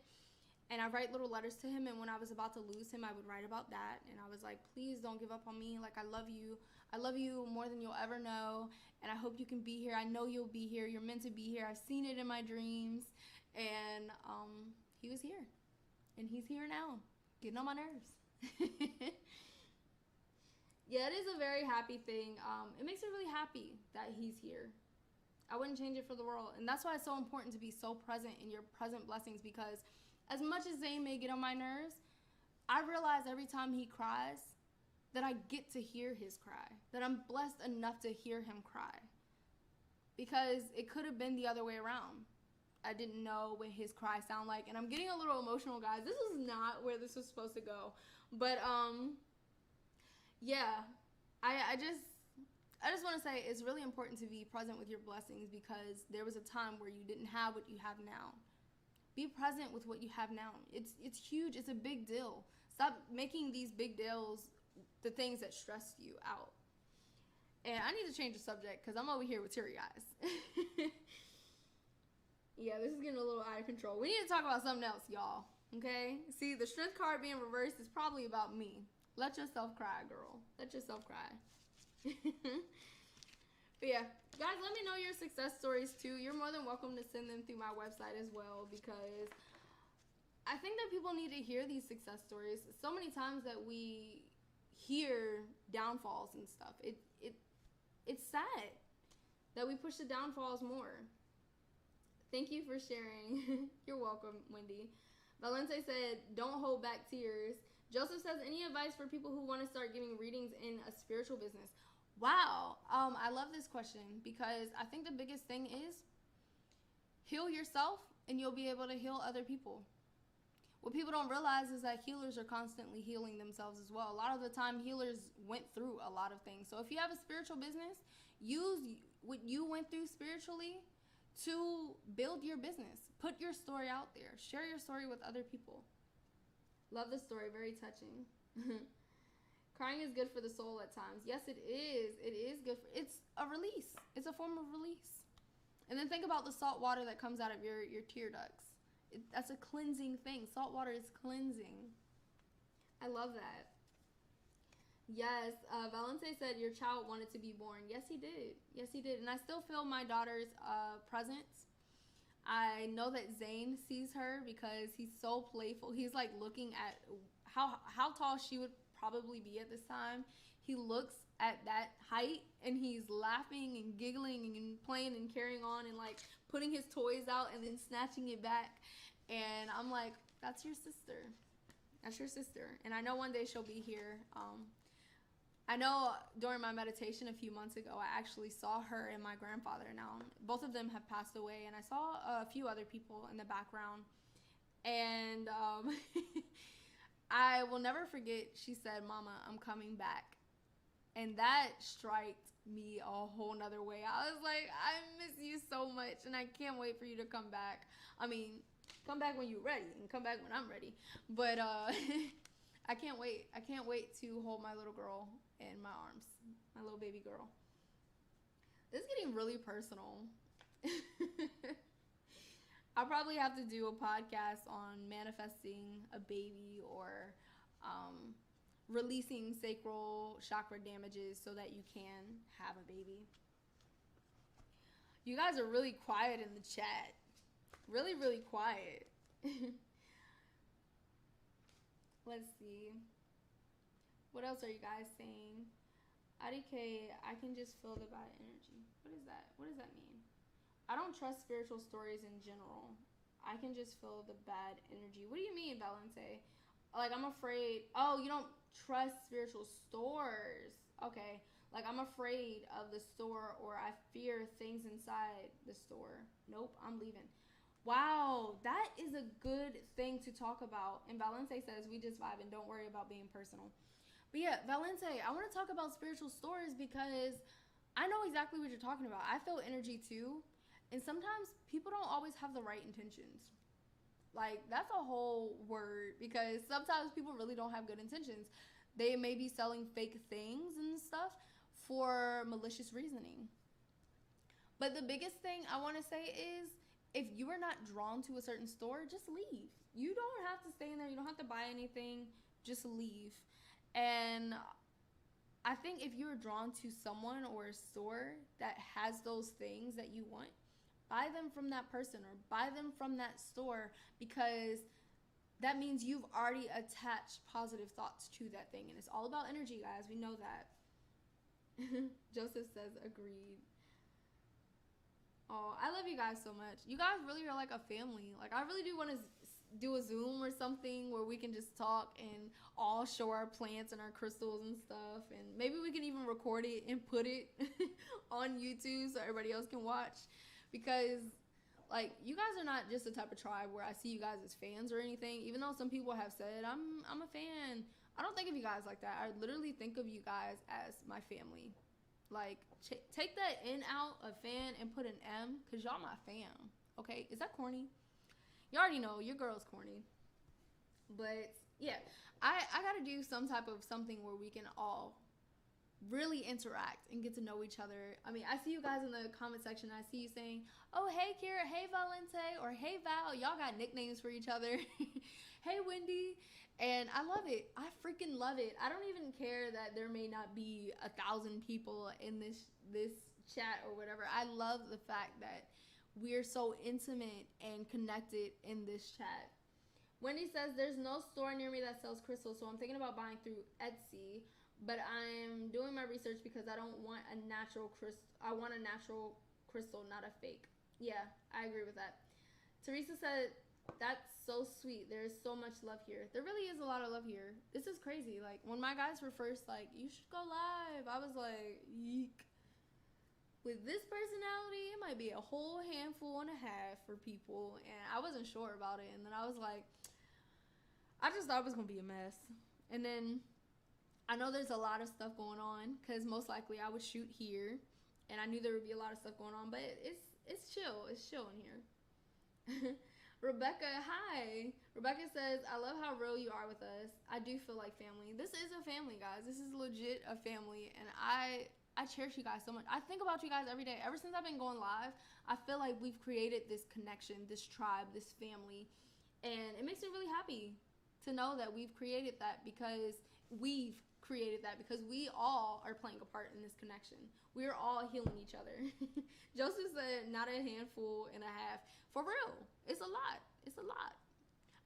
And I write little letters to him. And when I was about to lose him, I would write about that. And I was like, please don't give up on me. Like, I love you. I love you more than you'll ever know. And I hope you can be here. I know you'll be here. You're meant to be here. I've seen it in my dreams. And he was here. And he's here now. Getting on my nerves. Yeah, it is a very happy thing. It makes me really happy that he's here. I wouldn't change it for the world. And that's why it's so important to be so present in your present blessings, because as much as Zane may get on my nerves, I realize every time he cries that I get to hear his cry, that I'm blessed enough to hear him cry. Because it could have been the other way around. I didn't know what his cry sounded like. And I'm getting a little emotional, guys. This is not where this was supposed to go. But, yeah, I just want to say it's really important to be present with your blessings, because there was a time where you didn't have what you have now. Be present with what you have now. It's huge. It's a big deal. Stop making these big deals the things that stress you out. And I need to change the subject because I'm over here with teary eyes. Yeah, this is getting a little out of control. We need to talk about something else, y'all. Okay? See, the strength card being reversed is probably about me. Let yourself cry, girl. Let yourself cry. But yeah, guys, let me know your success stories too. You're more than welcome to send them through my website as well, because I think that people need to hear these success stories. So many times that we hear downfalls and stuff. It's sad that we push the downfalls more. Thank you for sharing. You're welcome, Wendy. Valente said, don't hold back tears. Joseph says, any advice for people who want to start giving readings in a spiritual business? Wow. I love this question because I think the biggest thing is heal yourself and you'll be able to heal other people. What people don't realize is that healers are constantly healing themselves as well. A lot of the time, healers went through a lot of things. So if you have a spiritual business, use what you went through spiritually to build your business. Put your story out there. Share your story with other people. Love the story. Very touching. Crying is good for the soul at times. Yes, it is. It is good. It's a release. It's a form of release. And then think about the salt water that comes out of your tear ducts. That's a cleansing thing. Salt water is cleansing. I love that. Yes, Valente said your child wanted to be born. Yes, he did. Yes, he did. And I still feel my daughter's presence. I know that Zane sees her because he's so playful. He's like looking at how tall she would probably be at this time. He looks at that height and he's laughing and giggling and playing and carrying on and like putting his toys out and then snatching it back. And I'm like, that's your sister. That's your sister. And I know one day she'll be here. I know during my meditation a few months ago, I actually saw her and my grandfather. Now, both of them have passed away, and I saw a few other people in the background. And I will never forget, she said, Mama, I'm coming back. And that striked me a whole nother way. I was like, I miss you so much, and I can't wait for you to come back. I mean, come back when you're ready, and come back when I'm ready. But I can't wait. I can't wait to hold my little girl in my arms, my little baby girl. This is getting really personal. I'll probably have to do a podcast on manifesting a baby or releasing sacral chakra damages so that you can have a baby. You guys are really quiet in the chat. Really, really quiet. Let's see. What else are you guys saying? IDK, I can just feel the bad energy. What is that? What does that mean? I don't trust spiritual stories in general. I can just feel the bad energy. What do you mean, Valente? Like, I'm afraid. Oh, you don't trust spiritual stores. Okay. Like, I'm afraid of the store, or I fear things inside the store. Nope, I'm leaving. Wow, that is a good thing to talk about. And Valente says, we just vibe and don't worry about being personal. But yeah, Valente, I want to talk about spiritual stores because I know exactly what you're talking about. I feel energy too. And sometimes people don't always have the right intentions. Like, that's a whole word because sometimes people really don't have good intentions. They may be selling fake things and stuff for malicious reasoning. But the biggest thing I want to say is, if you are not drawn to a certain store, just leave. You don't have to stay in there. You don't have to buy anything. Just leave. And I think if you're drawn to someone or a store that has those things that you want, buy them from that person or buy them from that store, because that means you've already attached positive thoughts to that thing. And it's all about energy, guys. We know that. Joseph says, agreed. Oh, I love you guys so much. You guys really are like a family. Like, I really do want to do a Zoom or something where we can just talk and all show our plants and our crystals and stuff. And maybe we can even record it and put it on YouTube so everybody else can watch. Because, like, you guys are not just the type of tribe where I see you guys as fans or anything. Even though some people have said, I'm a fan. I don't think of you guys like that. I literally think of you guys as my family. Like, take that N out of fan and put an M, because y'all my fam. Okay? Is that corny? You already know, your girl's corny. But, yeah. I got to do some type of something where we can all really interact and get to know each other. I mean, I see you guys in the comment section. I see you saying, oh, hey, Kira. Hey, Valente. Or, hey, Val. Y'all got nicknames for each other. Hey, Wendy. And I love it. I freaking love it. I don't even care that there may not be 1,000 people in this chat or whatever. I love the fact that we're so intimate and connected in this chat. Wendy says, there's no store near me that sells crystals, so I'm thinking about buying through Etsy, but I'm doing my research because I don't want a natural crystal. I want a natural crystal, not a fake. Yeah, I agree with that. Teresa said, That's so sweet. There's so much love here. There really is a lot of love here. This is crazy. Like, when my guys were first like, you should go live, I was like, yeek. With this personality, it might be a whole handful and a half for people, and I wasn't sure about it. And then I was like, I just thought it was gonna be a mess. And then I know there's a lot of stuff going on because most likely I would shoot here, and I knew there would be a lot of stuff going on, but it's chill. It's chill in here. Rebecca, hi. Rebecca says, I love how real you are with us. I do feel like family. This is a family, guys. This is legit a family, and I cherish you guys so much. I think about you guys every day. Ever since I've been going live, I feel like we've created this connection, this tribe, this family. And it makes me really happy to know that we've created that because we all are playing a part in this connection. We are all healing each other. Joseph said, not a handful and a half. For real. It's a lot. It's a lot.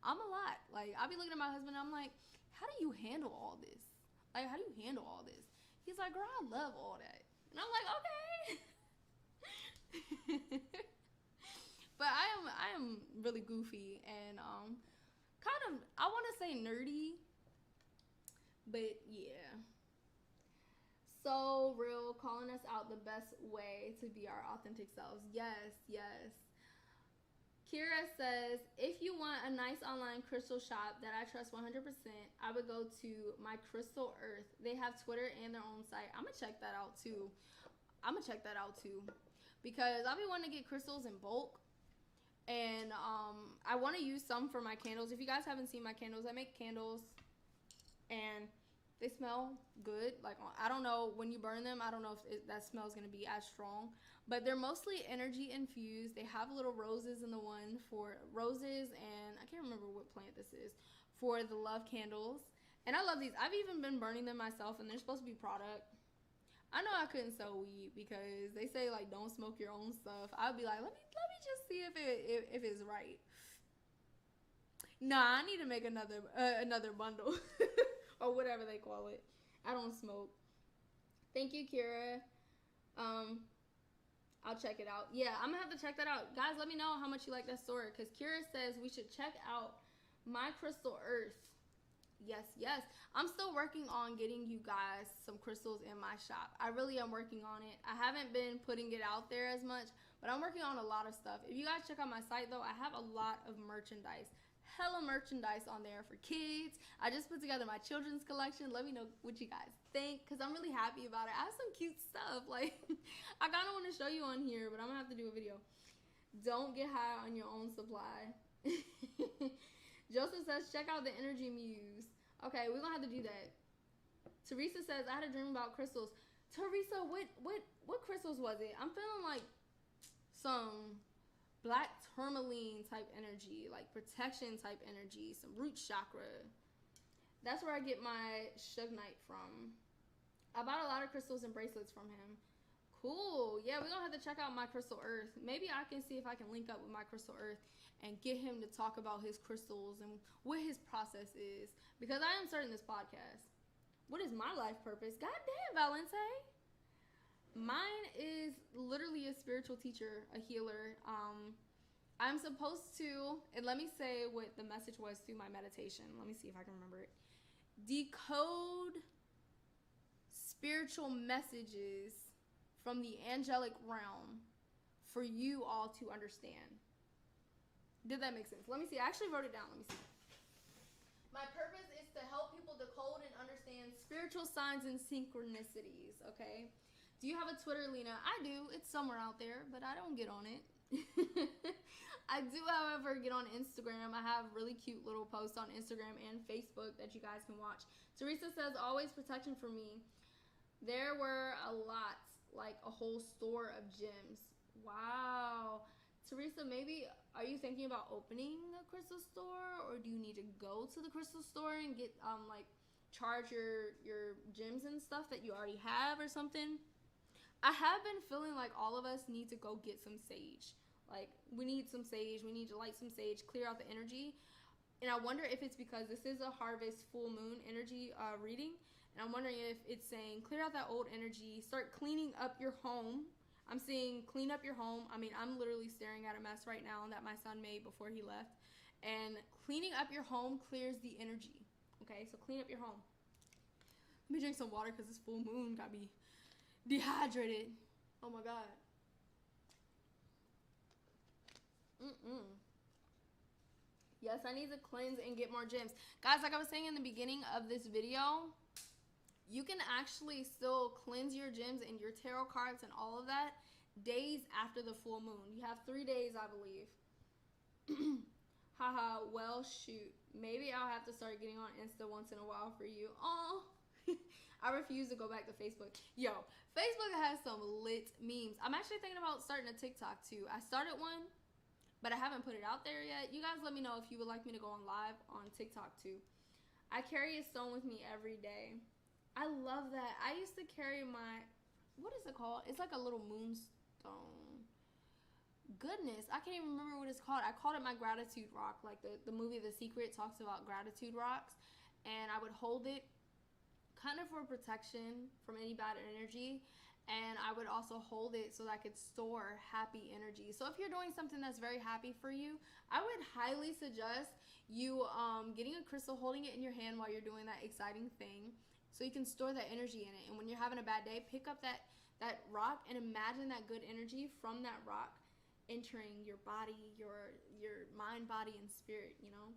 I'm a lot. Like, I'll be looking at my husband and I'm like, how do you handle all this? Like, how do you handle all this? He's like, girl, I love all that. And I'm like, okay. But I am really goofy and kind of, I want to say nerdy. But yeah. So real, calling us out the best way to be our authentic selves. Yes, yes. Kira says, if you want a nice online crystal shop that I trust 100%, I would go to My Crystal Earth. They have Twitter and their own site. I'm going to check that out too. Because I'll be wanting to get crystals in bulk. And I want to use some for my candles. If you guys haven't seen my candles, I make candles. And they smell good. Like, I don't know, when you burn them, I don't know if that smell is going to be as strong. But they're mostly energy infused. They have little roses in the one for roses, and I can't remember what plant this is, for the love candles. And I love these. I've even been burning them myself, and they're supposed to be product. I know I couldn't sell weed because they say, like, don't smoke your own stuff. I'd be like, let me just see if it's right. Nah, I need to make another bundle or whatever they call it. I don't smoke. Thank you, Kira. I'll check it out. Yeah, I'm gonna have to check that out. Guys, let me know how much you like that story, because Kira says we should check out My Crystal Earth. Yes, yes. I'm still working on getting you guys some crystals in my shop. I really am working on it. I haven't been putting it out there as much, but I'm working on a lot of stuff. If you guys check out my site, though, I have a lot of merchandise. Hella merchandise on there for kids. I just put together my children's collection. Let me know what you guys think, because I'm really happy about it. I have some cute stuff. Like, I kind of want to show you on here, but I'm going to have to do a video. Don't get high on your own supply. Joseph says, check out the Energy Muse. Okay, we're going to have to do that. Teresa says, I had a dream about crystals. Teresa, what crystals was it? I'm feeling like some black tourmaline type energy, like protection type energy, some root chakra. That's where I get my Shugnite from. I bought a lot of crystals and bracelets from him. Cool. Yeah, we're gonna have to check out My Crystal Earth. Maybe I can see if I can link up with My Crystal Earth and get him to talk about his crystals and what his process is, because I am starting this podcast. What is my life purpose? God damn, Valente. Mine is literally a spiritual teacher, a healer. I'm supposed to, and let me say what the message was through my meditation. Let me see if I can remember it. Decode spiritual messages from the angelic realm for you all to understand. Did that make sense? Let me see. I actually wrote it down. Let me see. My purpose is to help people decode and understand spiritual signs and synchronicities, okay? Do you have a Twitter, Lina? I do. It's somewhere out there, but I don't get on it. I do, however, get on Instagram. I have really cute little posts on Instagram and Facebook that you guys can watch. Teresa says, always protection for me. There were a lot, like a whole store of gems. Wow. Teresa, maybe are you thinking about opening a crystal store, or do you need to go to the crystal store and get like charge your gems and stuff that you already have or something? I have been feeling like all of us need to go get some sage. Like, we need some sage. We need to light some sage, clear out the energy. And I wonder if it's because this is a harvest full moon energy reading. And I'm wondering if it's saying clear out that old energy, start cleaning up your home. I'm seeing clean up your home. I mean, I'm literally staring at a mess right now that my son made before he left. And cleaning up your home clears the energy. Okay, so clean up your home. Let me drink some water because this full moon got me dehydrated. Oh my God. Yes, I need to cleanse and get more gems. Guys, like I was saying in the beginning of this video, you can actually still cleanse your gems and your tarot cards and all of that days after the full moon. You have 3 days, I believe. Haha, well, shoot. Maybe I'll have to start getting on Insta once in a while for you. Oh, I refuse to go back to Facebook. Yo, Facebook has some lit memes. I'm actually thinking about starting a TikTok too. I started one, but I haven't put it out there yet. You guys let me know if you would like me to go on live on TikTok too. I carry a stone with me every day. I love that. I used to carry my, what is it called? It's like a little moonstone. Goodness, I can't even remember what it's called. I called it my gratitude rock. Like the movie The Secret talks about gratitude rocks. And I would hold it kind of for protection from any bad energy. And I would also hold it so that I could store happy energy. So if you're doing something that's very happy for you, I would highly suggest you getting a crystal, holding it in your hand while you're doing that exciting thing, so you can store that energy in it. And when you're having a bad day, pick up that rock and imagine that good energy from that rock entering your body, your mind, body, and spirit, you know?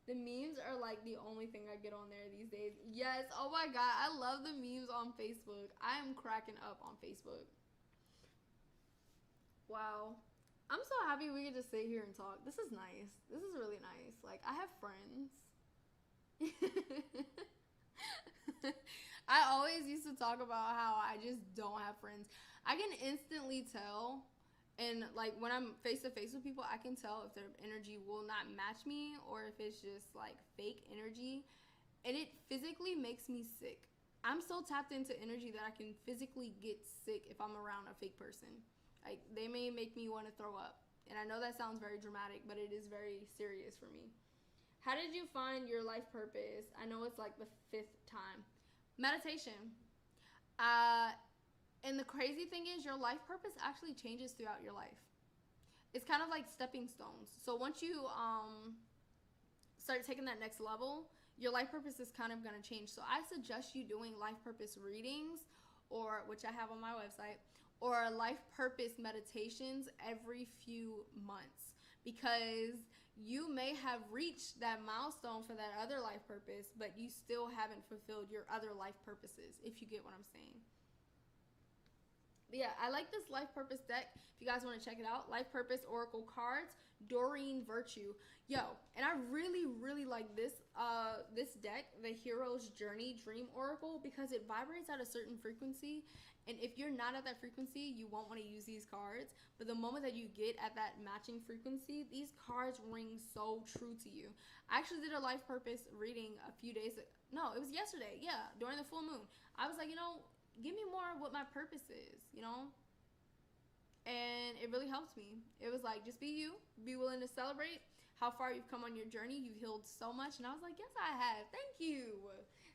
The memes are like the only thing I get on there these days. Yes, oh my God, I love the memes on Facebook. I am cracking up on Facebook. Wow. I'm so happy we can just sit here and talk. This is nice. This is really nice. Like, I have friends. I always used to talk about how I just don't have friends. I can instantly tell, and like when I'm face to face with people, I can tell if their energy will not match me or if it's just like fake energy, and it physically makes me sick. I'm so tapped into energy that I can physically get sick if I'm around a fake person. Like, they may make me want to throw up, and I know that sounds very dramatic, but it is very serious for me. How did you find your life purpose? I know it's like the 5th time. Meditation. And the crazy thing is, your life purpose actually changes throughout your life. It's kind of like stepping stones. So once you start taking that next level, your life purpose is kind of going to change. So I suggest you doing life purpose readings, or which I have on my website, or life purpose meditations every few months, because you may have reached that milestone for that other life purpose, but you still haven't fulfilled your other life purposes, if you get what I'm saying. But yeah, I like this life purpose deck. If you guys want to check it out, life purpose oracle cards, Doreen Virtue. Yo, and I really, really like this deck, the Hero's Journey Dream Oracle, because it vibrates at a certain frequency. And if you're not at that frequency, you won't want to use these cards. But the moment that you get at that matching frequency, these cards ring so true to you. I actually did a life purpose reading a few days ago. No, it was yesterday. Yeah, during the full moon. I was like, give me more of what my purpose is, And it really helped me. It was like, just be you. Be willing to celebrate how far you've come on your journey. You've healed so much. And I was like, yes, I have. Thank you.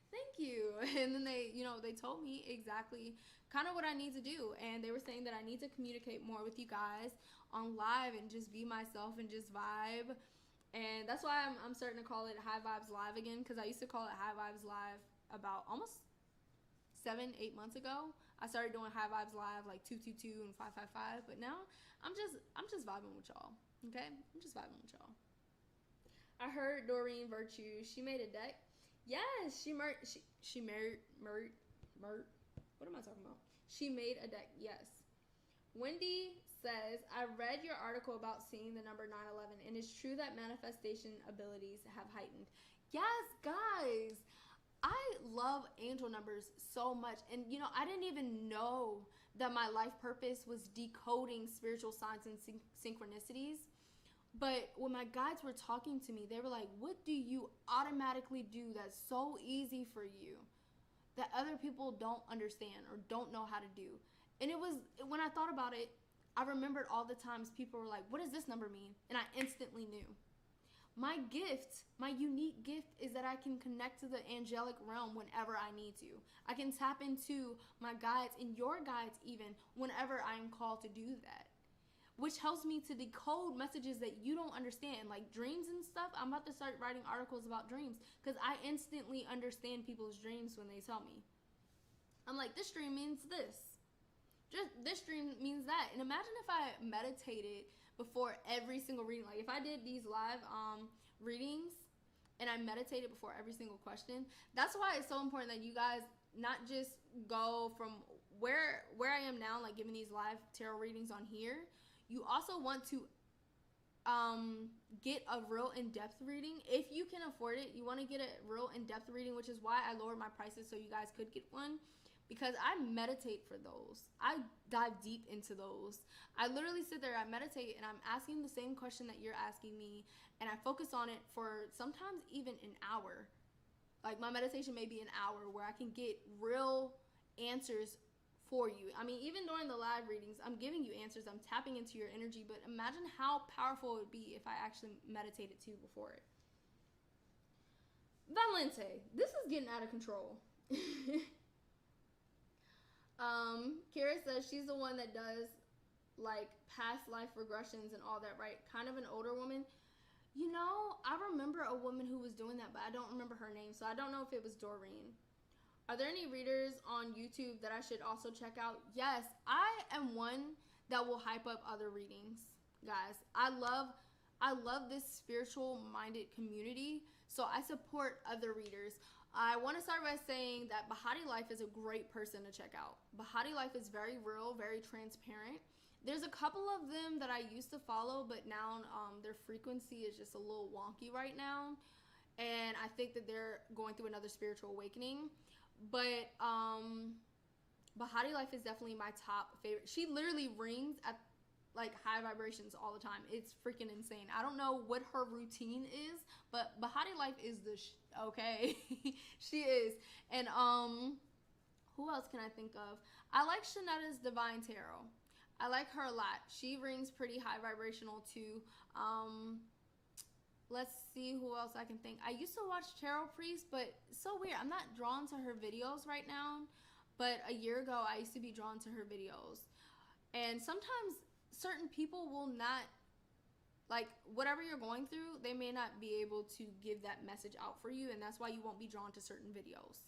Thank you. And then they told me exactly kind of what I need to do. And they were saying that I need to communicate more with you guys on live and just be myself and just vibe. And that's why I'm starting to call it High Vibes Live again, because I used to call it High Vibes Live about almost 7-8 months ago. I started doing High Vibes Live like 222 and 555, but now I'm just vibing with y'all. Okay, I'm just vibing with y'all. I heard Doreen Virtue, she made a deck. Yes, she married. What am I talking about? She made a deck. Yes. Wendy says, I read your article about seeing the number 911, and it's true that manifestation abilities have heightened. Yes, guys. I love angel numbers so much. And, I didn't even know that my life purpose was decoding spiritual signs and synchronicities. But when my guides were talking to me, they were like, what do you automatically do that's so easy for you that other people don't understand or don't know how to do? And it was, when I thought about it, I remembered all the times people were like, what does this number mean? And I instantly knew. My gift, my unique gift, is that I can connect to the angelic realm whenever I need to. I can tap into my guides and your guides even whenever I am called to do that. which helps me to decode messages that you don't understand, like dreams and stuff. I'm about to start writing articles about dreams because I instantly understand people's dreams when they tell me. I'm like, this dream means this. Just this dream means that. And imagine if I meditated before every single reading. Like if I did these live readings and I meditated before every single question. That's why it's so important that you guys not just go from where I am now, like giving these live tarot readings on here. You also want to get a real in-depth reading. If you can afford it, you want to get a real in-depth reading, which is why I lowered my prices so you guys could get one, because I meditate for those. I dive deep into those. I literally sit there, I meditate, and I'm asking the same question that you're asking me, and I focus on it for sometimes even an hour. Like my meditation may be an hour where I can get real answers for you. I mean, even during the live readings, I'm giving you answers. I'm tapping into your energy, but imagine how powerful it would be if I actually meditated too before it. Valente, this is getting out of control. Kira says she's the one that does like past life regressions and all that, right? Kind of an older woman. You know, I remember a woman who was doing that, but I don't remember her name, so I don't know if it was Doreen. Are there any readers on YouTube that I should also check out? Yes, I am one that will hype up other readings, guys. I love this spiritual minded community, so I support other readers. I want to start by saying that Bahati Life is a great person to check out. Bahati Life is very real, very transparent. There's a couple of them that I used to follow, but now their frequency is just a little wonky right now, and I think that they're going through another spiritual awakening. But Bahati Life is definitely my top favorite. She literally rings at like high vibrations all the time. It's freaking insane. I don't know what her routine is, but Bahati Life is the okay. She is. And who else can I think of? I like Shanetta's Divine Tarot. I like her a lot. She rings pretty high vibrational too. Let's see who else I can think. I used to watch Tarot Priest, but it's so weird. I'm not drawn to her videos right now, but a year ago I used to be drawn to her videos. And sometimes certain people will not, like whatever you're going through, they may not be able to give that message out for you, and that's why you won't be drawn to certain videos.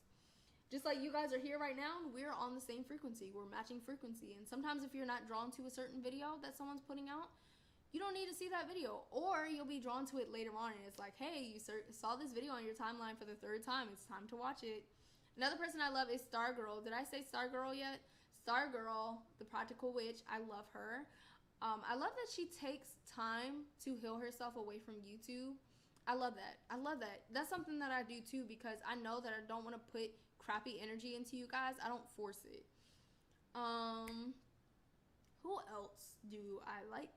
Just like you guys are here right now, we're on the same frequency. We're matching frequency. And sometimes if you're not drawn to a certain video that someone's putting out, you don't need to see that video, or you'll be drawn to it later on, and it's like, hey, you saw this video on your timeline for the third time. It's time to watch it. Another person I love is Stargirl. Did I say Stargirl yet? Stargirl, the practical witch. I love her. I love that she takes time to heal herself away from YouTube. I love that. I love that. That's something that I do too, because I know that I don't want to put crappy energy into you guys. I don't force it. Who else do I like?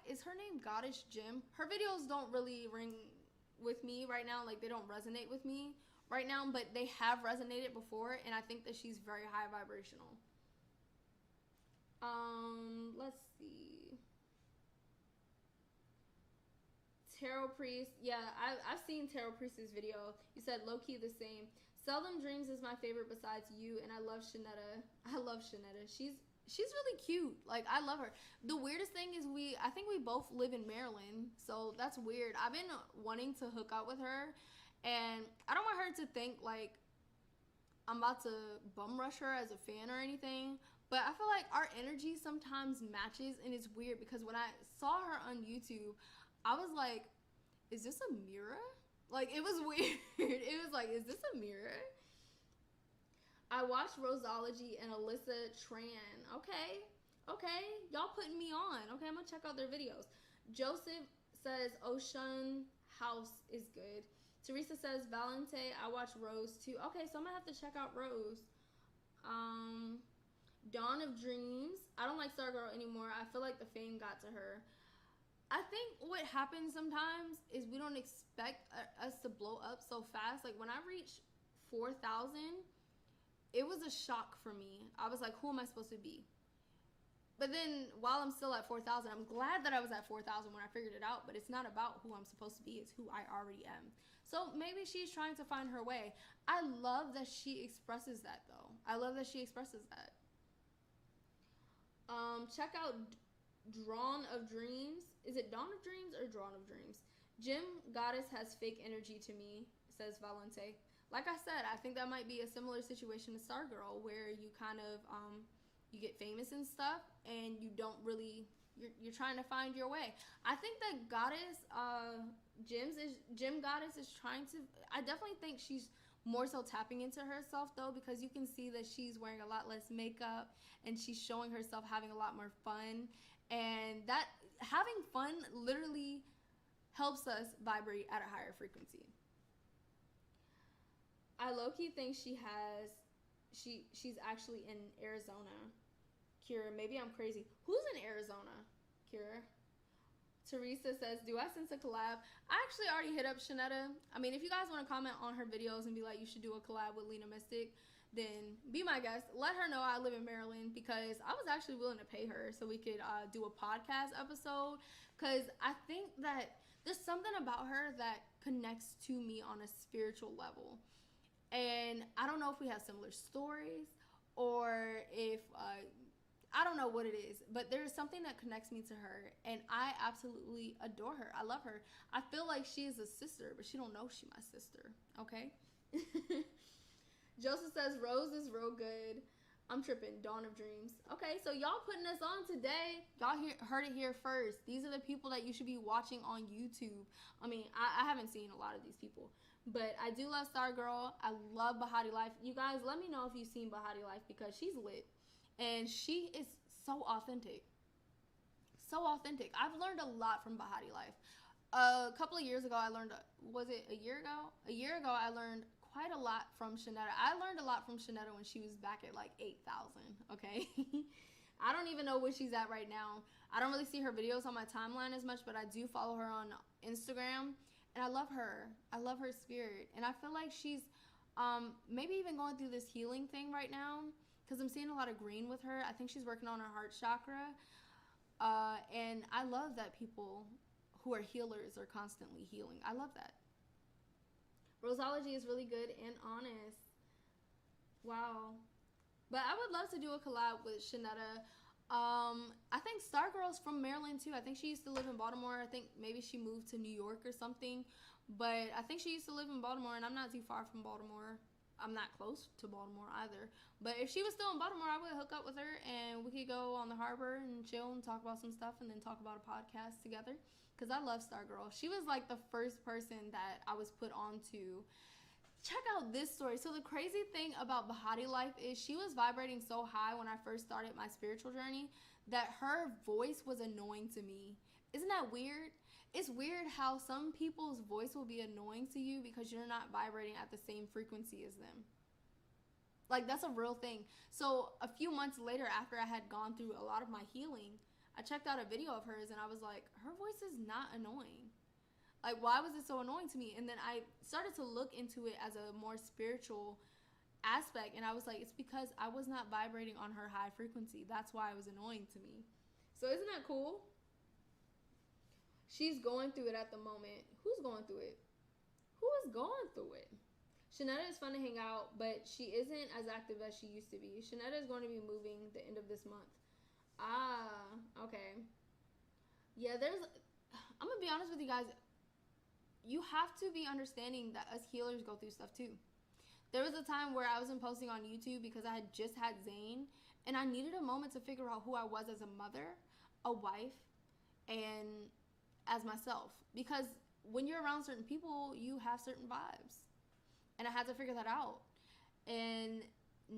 Is her name Goddess Jim? Her videos don't really ring with me right now. Like, they don't resonate with me right now, but they have resonated before, and I think that she's very high vibrational. Let's see. Tarot Priest. Yeah, I've seen Tarot Priest's video. You said low-key the same. Seldom Dreams is my favorite besides you, and I love Shanetta. I love Shanetta. She's really cute. Like, I love her. The weirdest thing is I think we both live in Maryland, so that's weird. I've been wanting to hook up with her, and I don't want her to think like I'm about to bum rush her as a fan or anything, but I feel like our energy sometimes matches, and it's weird because when I saw her on YouTube, I was like, is this a mirror? Like, it was weird. It was like, is this a mirror? I watched Rosology and Alyssa Tran. Okay. Y'all putting me on. Okay, I'm going to check out their videos. Joseph says Ocean House is good. Teresa says Valente. I watch Rose too. Okay, so I'm going to have to check out Rose. Dawn of Dreams. I don't like Stargirl anymore. I feel like the fame got to her. I think what happens sometimes is we don't expect us to blow up so fast. Like, when I reached 4,000, it was a shock for me. I was like, who am I supposed to be? But then while I'm still at 4,000, I'm glad that I was at 4,000 when I figured it out, but it's not about who I'm supposed to be. It's who I already am. So maybe she's trying to find her way. I love that she expresses that, though. I love that she expresses that. Check out Drawn of Dreams. Is it Dawn of Dreams or Drawn of Dreams? Gym Goddess has fake energy to me, says Valente. Like I said, I think that might be a similar situation to Stargirl, where you kind of you get famous and stuff, and you don't really you're trying to find your way. I think that Goddess Gym Goddess is trying to. I definitely think she's more so tapping into herself though, because you can see that she's wearing a lot less makeup and she's showing herself having a lot more fun, and that having fun literally helps us vibrate at a higher frequency. I low-key think she's actually in Arizona. Kira, maybe I'm crazy. Who's in Arizona? Kira. Teresa says, do I sense a collab? I actually already hit up Shanetta. I mean, if you guys want to comment on her videos and be like, you should do a collab with Lina Mystic, then be my guest. Let her know I live in Maryland, because I was actually willing to pay her so we could do a podcast episode, because I think that there's something about her that connects to me on a spiritual level. And I don't know if we have similar stories or if, I don't know what it is, but there's something that connects me to her, and I absolutely adore her. I love her. I feel like she is a sister, but she don't know she my sister, okay? Joseph says, Rose is real good. I'm tripping. Dawn of Dreams. Okay, so y'all putting us on today. Y'all heard it here first. These are the people that you should be watching on YouTube. I mean, I haven't seen a lot of these people, but I do love Stargirl. I love Bahati Life. You guys, let me know if you've seen Bahati Life, because she's lit. And she is so authentic. So authentic. I've learned a lot from Bahati Life. A couple of years ago, I learned, was it a year ago? A year ago, I learned quite a lot from Shanetta. I learned a lot from Shanetta when she was back at like 8,000, okay? I don't even know where she's at right now. I don't really see her videos on my timeline as much, but I do follow her on Instagram, and I love her. I love her spirit, and I feel like she's maybe even going through this healing thing right now, because I'm seeing a lot of green with her. I think she's working on her heart chakra, and I love that people who are healers are constantly healing. I love that. Roseology is really good and honest. Wow. But I would love to do a collab with Shanetta. I think Stargirl's from Maryland too. I think she used to live in Baltimore. I think maybe she moved to New York or something. But I think she used to live in Baltimore, and I'm not too far from Baltimore. I'm not close to Baltimore either. But if she was still in Baltimore, I would hook up with her, and we could go on the harbor and chill and talk about some stuff, and then talk about a podcast together. Because I love Stargirl. She was like the first person that I was put on to. Check out this story. So the crazy thing about Bahati Life is she was vibrating so high when I first started my spiritual journey that her voice was annoying to me. Isn't that weird? It's weird how some people's voice will be annoying to you because you're not vibrating at the same frequency as them. Like, that's a real thing. So a few months later, after I had gone through a lot of my healing, I checked out a video of hers, and I was like, her voice is not annoying. Like, why was it so annoying to me? And then I started to look into it as a more spiritual aspect, and I was like, it's because I was not vibrating on her high frequency. That's why it was annoying to me. So isn't that cool? She's going through it at the moment. Who's going through it? Who is going through it? Shanetta is fun to hang out, but she isn't as active as she used to be. Shanetta is going to be moving the end of this month. Ah, okay. Yeah, I'm going to be honest with you guys. You have to be understanding that us healers go through stuff too. There was a time where I wasn't posting on YouTube because I had just had Zane, and I needed a moment to figure out who I was as a mother, a wife, and as myself. Because when you're around certain people, you have certain vibes. And I had to figure that out. And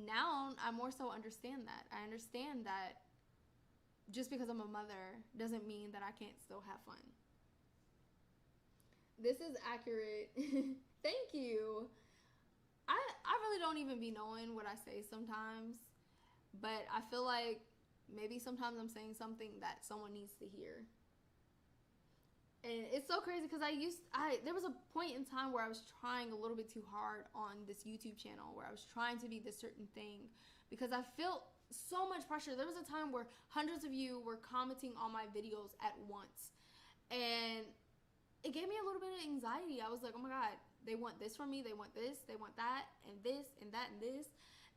now I more so understand that. I understand that just because I'm a mother doesn't mean that I can't still have fun. This is accurate. Thank you. I really don't even be knowing what I say sometimes, but I feel like maybe sometimes I'm saying something that someone needs to hear. And it's so crazy because there was a point in time where I was trying a little bit too hard on this YouTube channel, where I was trying to be this certain thing because I felt so much pressure. There was a time where hundreds of you were commenting on my videos at once, and it gave me a little bit of anxiety. I was like, oh my God, they want this from me, they want this, they want that, and this, and that, and this.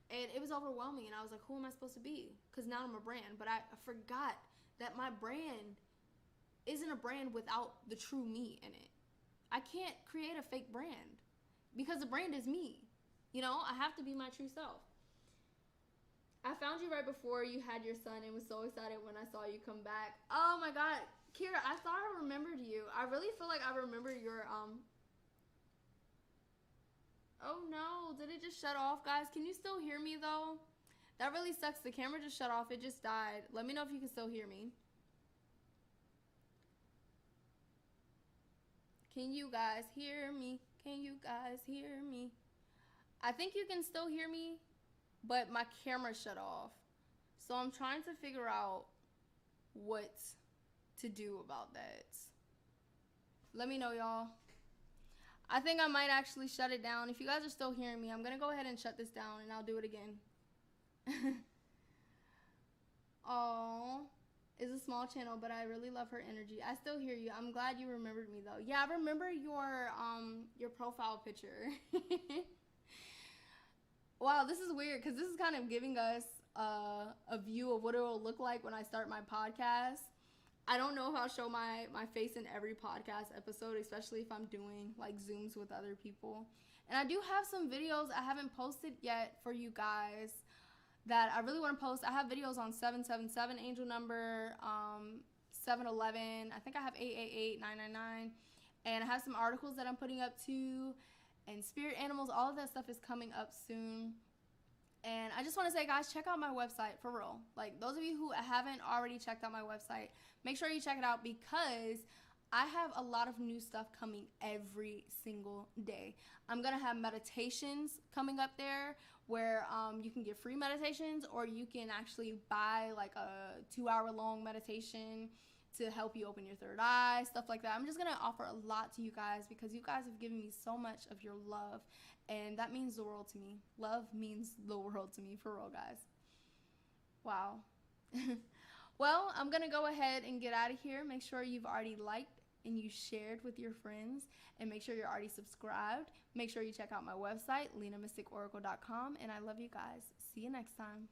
And it was overwhelming, and I was like, who am I supposed to be? Because now I'm a brand, but I forgot that my brand isn't a brand without the true me in it. I can't create a fake brand because the brand is me. You know, I have to be my true self. I found you right before you had your son and was so excited when I saw you come back. Oh my God, Kira, I thought I remembered you. I really feel like I remember your Oh no, did it just shut off, guys? Can you still hear me though? That really sucks. The camera just shut off. It just died. Let me know if you can still hear me. Can you guys hear me? Can you guys hear me? I think you can still hear me, but my camera shut off. So I'm trying to figure out what to do about that. Let me know, y'all. I think I might actually shut it down. If you guys are still hearing me, I'm going to go ahead and shut this down, and I'll do it again. Oh, it's a small channel, but I really love her energy. I still hear you. I'm glad you remembered me, though. Yeah, I remember your profile picture. Wow, this is weird because this is kind of giving us a view of what it will look like when I start my podcast. I don't know if I'll show my face in every podcast episode, especially if I'm doing like Zooms with other people. And I do have some videos I haven't posted yet for you guys that I really want to post. I have videos on 777 angel number, 711. I think I have 888, 999. And I have some articles that I'm putting up too. And spirit animals, all of that stuff is coming up soon. And I just want to say, guys, check out my website, for real. Like, those of you who haven't already checked out my website, make sure you check it out because I have a lot of new stuff coming every single day. I'm going to have meditations coming up there where you can get free meditations, or you can actually buy like a 2-hour-long meditation to help you open your third eye, stuff like that. I'm just going to offer a lot to you guys because you guys have given me so much of your love, and that means the world to me. Love means the world to me, for real, guys. Wow. Well, I'm going to go ahead and get out of here. Make sure you've already liked and you shared with your friends, and make sure you're already subscribed. Make sure you check out my website, linamysticoracle.com, and I love you guys. See you next time.